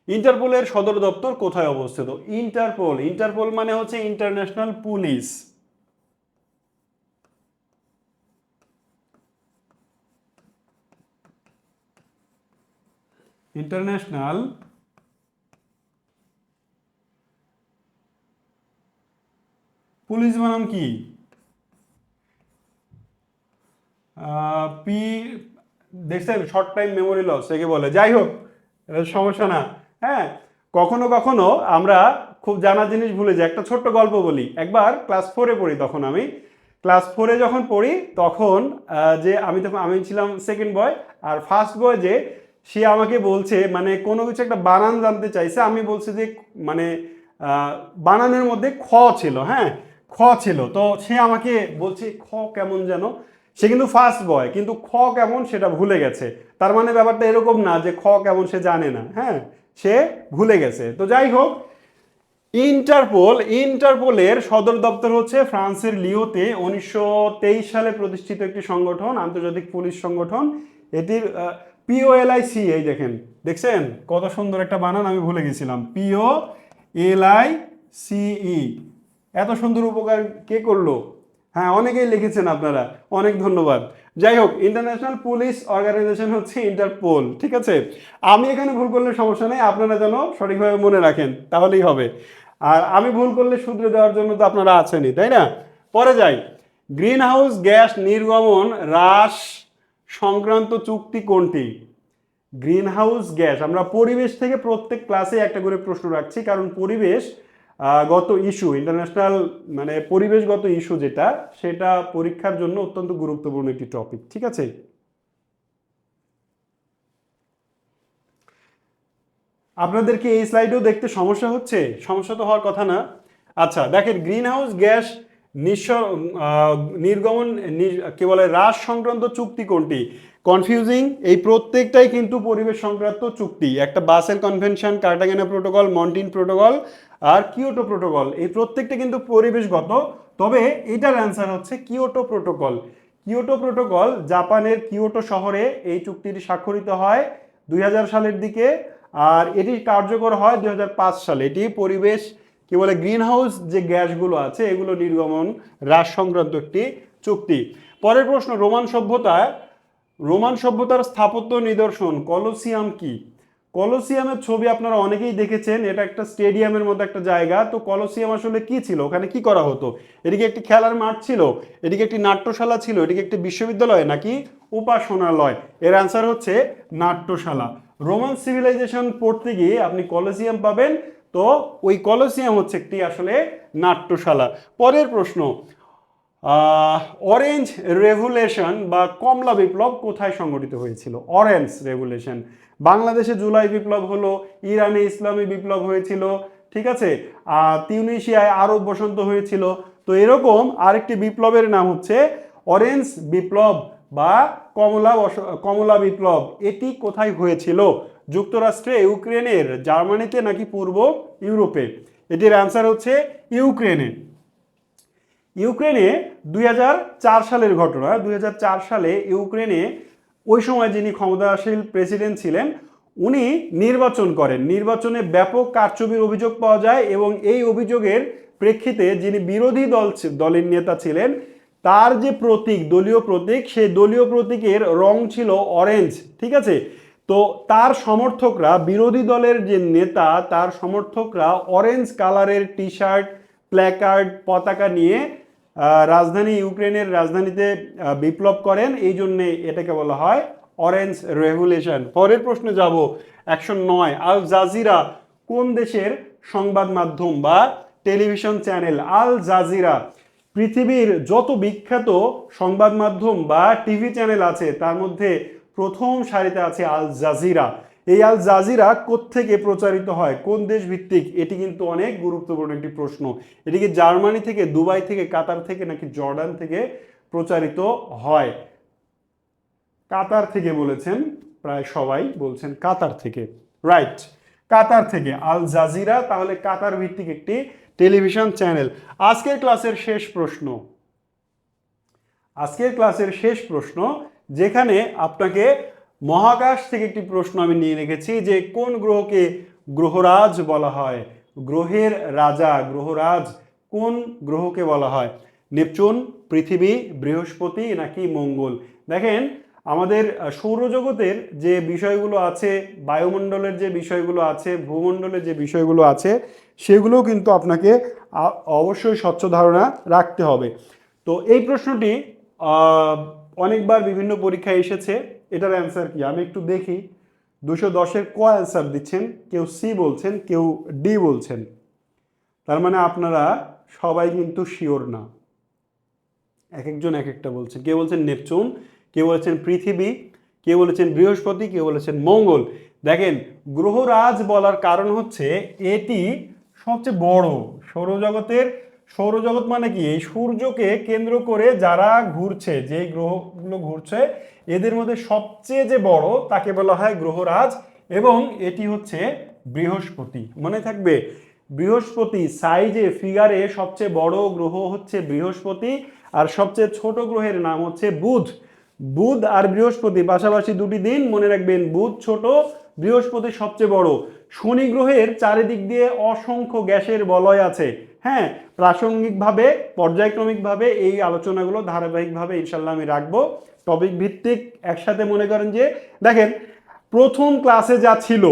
ইন্টারপোলের সদর দপ্তর কোথায় অবস্থিত? ইন্টারপোল মানে হচ্ছে ইন্টারন্যাশনাল পুলিশ। ইন্টারন্যাশনাল পুলিশ বানান কি? পি, দেখছেন শর্ট টাইম মেমোরি লস একে বলে। যাই হোক, সমস্যা না। হ্যাঁ, কখনো কখনো আমরা খুব জানা জিনিস ভুলে যাই। একটা ছোট্ট গল্প বলি। একবার ক্লাস 4-এ পড়ি, তখন আমি ক্লাস 4-এ যখন পড়ি, তখন যে আমি ছিলাম সেকেন্ড বয়, আর ফার্স্ট বয় যে সে আমাকে বলছে, মানে কোনো কিছু একটা বানান জানতে চাইছে। আমি বলছি যে মানে বানানের মধ্যে খ ছিল। হ্যাঁ, খ ছিল। তো সে আমাকে বলছে খ কেমন যেন। সে কিন্তু ফার্স্ট বয়, কিন্তু খ কেমন সেটা ভুলে গেছে। তার মানে ব্যাপারটা এরকম না যে খ কেমন সে জানে না, হ্যাঁ, সে ভুলে গেছে। তো যাই হোক, ইন্টারপোলের সদর দপ্তর হচ্ছে ফ্রান্সের লিওতে। 1923 সালে প্রতিষ্ঠিত একটি সংগঠন, আন্তর্জাতিক পুলিশ সংগঠন। এটির POLIC, এই দেখছেন কত সুন্দর একটা বানান, আমি ভুলে গেছিলাম। POLICE, এত সুন্দর উপকার কে করলো? হ্যাঁ, অনেকেই লিখেছেন আপনারা, অনেক ধন্যবাদ। যাই হোক, ইন্টারন্যাশনাল পুলিশ অর্গানাইজেশন হচ্ছে ইন্টারপোল, ঠিক আছে। আমি এখানে ভুল করলে সমস্যা নেই, আপনারা যেন সঠিকভাবে মনে রাখেন, তাহলেই হবে। আর আমি ভুল করলে শুধরে দেওয়ার জন্য তো আপনারা আছেনই, তাই না? পরে যাই, গ্রিন হাউস গ্যাস নির্গমন হ্রাস সংক্রান্ত চুক্তি কোনটি? গ্রিন হাউস গ্যাস, আমরা পরিবেশ থেকে প্রত্যেক ক্লাসে একটা করে প্রশ্ন রাখছি, কারণ পরিবেশ গত ইস্যু, ইন্টারন্যাশনাল মানে পরিবেশগত ইস্যু যেটা, সেটা পরীক্ষার জন্য অত্যন্ত গুরুত্বপূর্ণ একটি টপিক, ঠিক আছে। আপনাদেরকে এই স্লাইডেও দেখতে সমস্যা হচ্ছে? সমস্যা তো হওয়ার কথা না। আচ্ছা দেখেন, গ্রিন হাউস গ্যাস নির্গমন কি বলে হ্রাস সংক্রান্ত চুক্তি কোনটি? কনফিউজিং, এই প্রত্যেকটাই কিন্তু পরিবেশ সংক্রান্ত চুক্তি। একটা বাসেল কনভেনশন, কার্টাগেনা প্রোটোকল, মন্টিন প্রোটোকল আর কিয়োটো প্রোটোকল, এই প্রত্যেকটা কিন্তু পরিবেশগত। তবে এটার অ্যান্সার হচ্ছে কিয়োটো প্রোটোকল। কিয়োটো প্রোটোকল জাপানের কিয়োটো শহরে এই চুক্তিটি স্বাক্ষরিত হয় 2000 সালের দিকে, আর এটি কার্যকর হয় 2005 সালে। এটি পরিবেশ কি বলে গ্রিন হাউস যে গ্যাসগুলো আছে এগুলো নির্গমন হ্রাস সংক্রান্ত একটি চুক্তি। পরের প্রশ্ন, রোমান সভ্যতার স্থাপত্য নিদর্শন কলোসিয়াম কি? কলোসিয়ামের ছবি আপনারা অনেকেই দেখেছেন, এটা একটা স্টেডিয়ামের মতো একটা জায়গা। তো কলোসিয়াম আসলে কি ছিল, ওখানে কি করা হতো? এদিকে একটি খেলার মাঠ ছিল, এদিকে একটি নাট্যশালা ছিল, এদিকে একটি বিশ্ববিদ্যালয় নাকি উপাসনালয়? এর অ্যান্সার হচ্ছে নাট্যশালা। রোমান সিভিলাইজেশন পড়তে গিয়ে আপনি কলোসিয়াম পাবেন, তো ওই কলোসিয়াম হচ্ছে একটি আসলে নাট্যশালা। পরের প্রশ্ন, অরেঞ্জ রেভুলেশন বা কমলা বিপ্লব কোথায় সংঘটিত হয়েছিল? অরেঞ্জ রেভুলেশন বাংলাদেশে জুলাই বিপ্লব হলো, ইরানে ইসলামী বিপ্লব হয়েছিল, ঠিক আছে, তিউনিসিয়ায় আরব বসন্ত হয়েছিল। তো এরকম আরেকটি বিপ্লবের নাম হচ্ছে অরেঞ্জ বিপ্লব বা কমলা বিপ্লব। এটি কোথায় হয়েছিল? যুক্তরাষ্ট্রে, ইউক্রেনের, জার্মানিতে নাকি পূর্ব ইউরোপে? এটির অ্যান্সার হচ্ছে ইউক্রেনে। ইউক্রেনে 2004 সালের ঘটনা। 2004 সালে ইউক্রেনে ওই সময় যিনি ক্ষমতাশীল প্রেসিডেন্ট ছিলেন উনি নির্বাচন করেন। নির্বাচনে ব্যাপক কারচুপির অভিযোগ পাওয়া যায় এবং এই অভিযোগের প্রেক্ষিতে যিনি বিরোধী দলের নেতা ছিলেন তার যে প্রতীক, দলীয় প্রতীক, সেই দলীয় প্রতীকের রং ছিল অরেঞ্জ, ঠিক আছে। তো তার সমর্থকরা, বিরোধী দলের যে নেতা তার সমর্থকরা অরেঞ্জ কালারের টি শার্ট, প্ল্যাকার্ড, পতাকা নিয়ে রাজধানী, ইউক্রেনের রাজধানীতে বিপ্লব করেন। এই জন্যে এটাকে বলা হয় অরেঞ্জ রেভুলেশন। পরের প্রশ্নে যাব। 109, আল জাজিরা কোন দেশের সংবাদ মাধ্যম বা টেলিভিশন চ্যানেল? আল জাজিরা পৃথিবীর যত বিখ্যাত সংবাদ মাধ্যম বা টিভি চ্যানেল আছে তার মধ্যে প্রথম সারিতে আছে আল জাজিরা। এই আল জাজিরা কোত্থেকে প্রচারিত হয়, কোন দেশ ভিত্তিক? এটি কিন্তু অনেক গুরুত্বপূর্ণ একটি প্রশ্ন। এটি কি জার্মানি থেকে, দুবাই থেকে, কাতার থেকে নাকি জর্ডান থেকে প্রচারিত হয়? কাতার থেকে বলেছেন, প্রায় সবাই বলছেন কাতার থেকে। রাইট, কাতার থেকে আল জাজিরা তাহলে কাতার ভিত্তিক একটি টেলিভিশন চ্যানেল। আজকের ক্লাসের শেষ প্রশ্ন, আজকের ক্লাসের শেষ প্রশ্ন, যেখানে আপনাকে মহাকাশ থেকে একটি প্রশ্ন আমি নিয়ে রেখেছি যে কোন গ্রহকে গ্রহরাজ বলা হয়? গ্রহের রাজা, গ্রহরাজ কোন গ্রহকে বলা হয়? নেপচুন, পৃথিবী, বৃহস্পতি নাকি মঙ্গল? দেখেন আমাদের সৌরজগতের যে বিষয়গুলো আছে, বায়ুমণ্ডলের যে বিষয়গুলো আছে, ভূমণ্ডলের যে বিষয়গুলো আছে, সেগুলোও কিন্তু আপনাকে অবশ্যই স্বচ্ছ ধারণা রাখতে হবে। তো এই প্রশ্নটি অনেকবার বিভিন্ন পরীক্ষায় এসেছে। এটার অ্যান্সার কি আমি একটু দেখি। 210-এর ক অ্যান্সার দিচ্ছেন, কেউ সি বলছেন, কেউ ডি বলছেন। তার মানে আপনারা সবাই কিন্তু শিওর না, এক একজন এক একটা বলছেন। কেউ বলছেন নেপচুন, কেউ বলেছেন পৃথিবী, কেউ বলেছেন বৃহস্পতি, কেউ বলেছেন মঙ্গল। দেখেন গ্রহরাজ বলার কারণ হচ্ছে এটি সবচেয়ে বড় সৌরজগতের। সৌরজগৎ মানে কি? এই সূর্যকে কেন্দ্র করে যারা ঘুরছে, যেই গ্রহগুলো ঘুরছে এদের মধ্যে সবচেয়ে যে বড় তাকে বলা হয় গ্রহরাজ, এবং এটি হচ্ছে বৃহস্পতি। মনে থাকবে, বৃহস্পতি সাইজে, ফিগারে সবচেয়ে বড় গ্রহ হচ্ছে বৃহস্পতি, আর সবচেয়ে ছোট গ্রহের নাম হচ্ছে বুধ। বুধ আর বৃহস্পতি পাশাপাশি দুটি দিন, মনে রাখবেন বুধ ছোট, বৃহস্পতি সবচেয়ে বড়। শনি গ্রহের চারিদিক দিয়ে অসংখ্য গ্যাসের বলয় আছে। হ্যাঁ, প্রাসঙ্গিকভাবে, পর্যায়ক্রমিকভাবে এই আলোচনাগুলো ধারাবাহিকভাবে ইনশাল্লাহ আমি রাখবো, টপিক ভিত্তিক একসাথে। মনে করেন যে দেখেন প্রথম ক্লাসে যা ছিল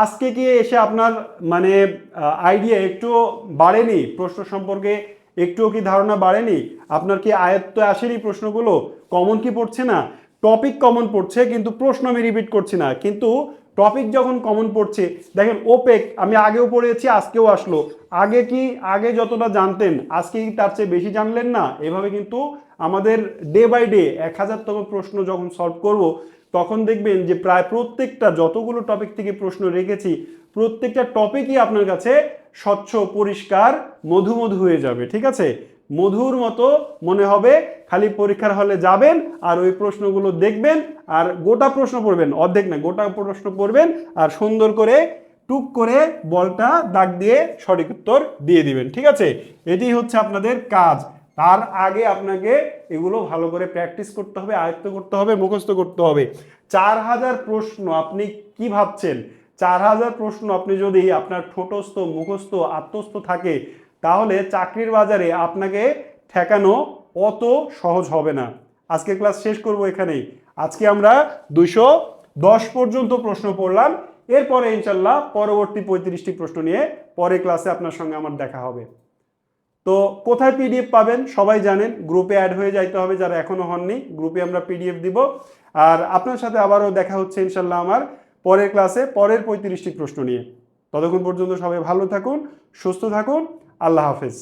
আজকে কি এসে আপনার মানে আইডিয়া একটু বাড়েনি? প্রশ্ন সম্পর্কে একটুও কি ধারণা বাড়েনি? আপনার কি আয়ত্তে আসেনি প্রশ্নগুলো? কমন কি পড়ছে না? টপিক কমন পড়ছে কিন্তু প্রশ্ন আমি রিপিট করছি না। কিন্তু টপিক যখন কমন পড়ছে, দেখেন ওপেক আমি আগেও পড়েছি, আজকেও আসলো। আগে কি, আগে যতটা জানতেন আজকে কি তার চেয়ে বেশি জানলেন না? এভাবে কিন্তু আমাদের ডে বাই ডে 1000তম প্রশ্ন যখন সলভ করব তখন দেখবেন যে প্রায় প্রত্যেকটা, যতগুলো টপিক থেকে প্রশ্ন রেখেছি প্রত্যেকটা টপিকই আপনার কাছে স্বচ্ছ, পরিষ্কার, মধু মধু হয়ে যাবে। ঠিক আছে, মধুর মতো মনে হবে। খালি পরীক্ষার হলে যাবেন আর ওই প্রশ্নগুলো দেখবেন আর গোটা প্রশ্ন পড়বেন, অর্ধেক না গোটা প্রশ্ন পড়বেন আর সুন্দর করে টুক করে বলটা দাগ দিয়ে সঠিক উত্তর দিয়ে দিবেন। ঠিক আছে, এটি হচ্ছে আপনাদের কাজ। তার আগে আপনাকে এগুলো ভালো করে প্র্যাকটিস করতে হবে, আয়ত্ত করতে হবে, মুখস্থ করতে হবে। 4000 প্রশ্ন, আপনি কি ভাবছেন 4000 প্রশ্ন আপনি যদি আপনার ঠোঁটস্থ, মুখস্থ, আত্মস্থ থাকে তাহলে চাকরির বাজারে আপনাকে ঠেকানো অত সহজ হবে না। আজকের ক্লাস শেষ করব এখানেই। আজকে আমরা 210 পর্যন্ত প্রশ্ন পড়লাম। এরপরে ইনশাল্লাহ পরবর্তী 35টি প্রশ্ন নিয়ে পরের ক্লাসে আপনার সঙ্গে আমার দেখা হবে। তো কোথায় পিডিএফ পাবেন সবাই জানেন, গ্রুপে অ্যাড হয়ে যাইতে হবে যারা এখনো হননি, গ্রুপে আমরা পিডিএফ দিব। আর আপনার সাথে আবারও দেখা হচ্ছে ইনশাল্লাহ আমার পরের ক্লাসে পরের 35টি প্রশ্ন নিয়ে। ততক্ষণ পর্যন্ত সবাই ভালো থাকুন, সুস্থ থাকুন, আল্লাহ হাফেজ।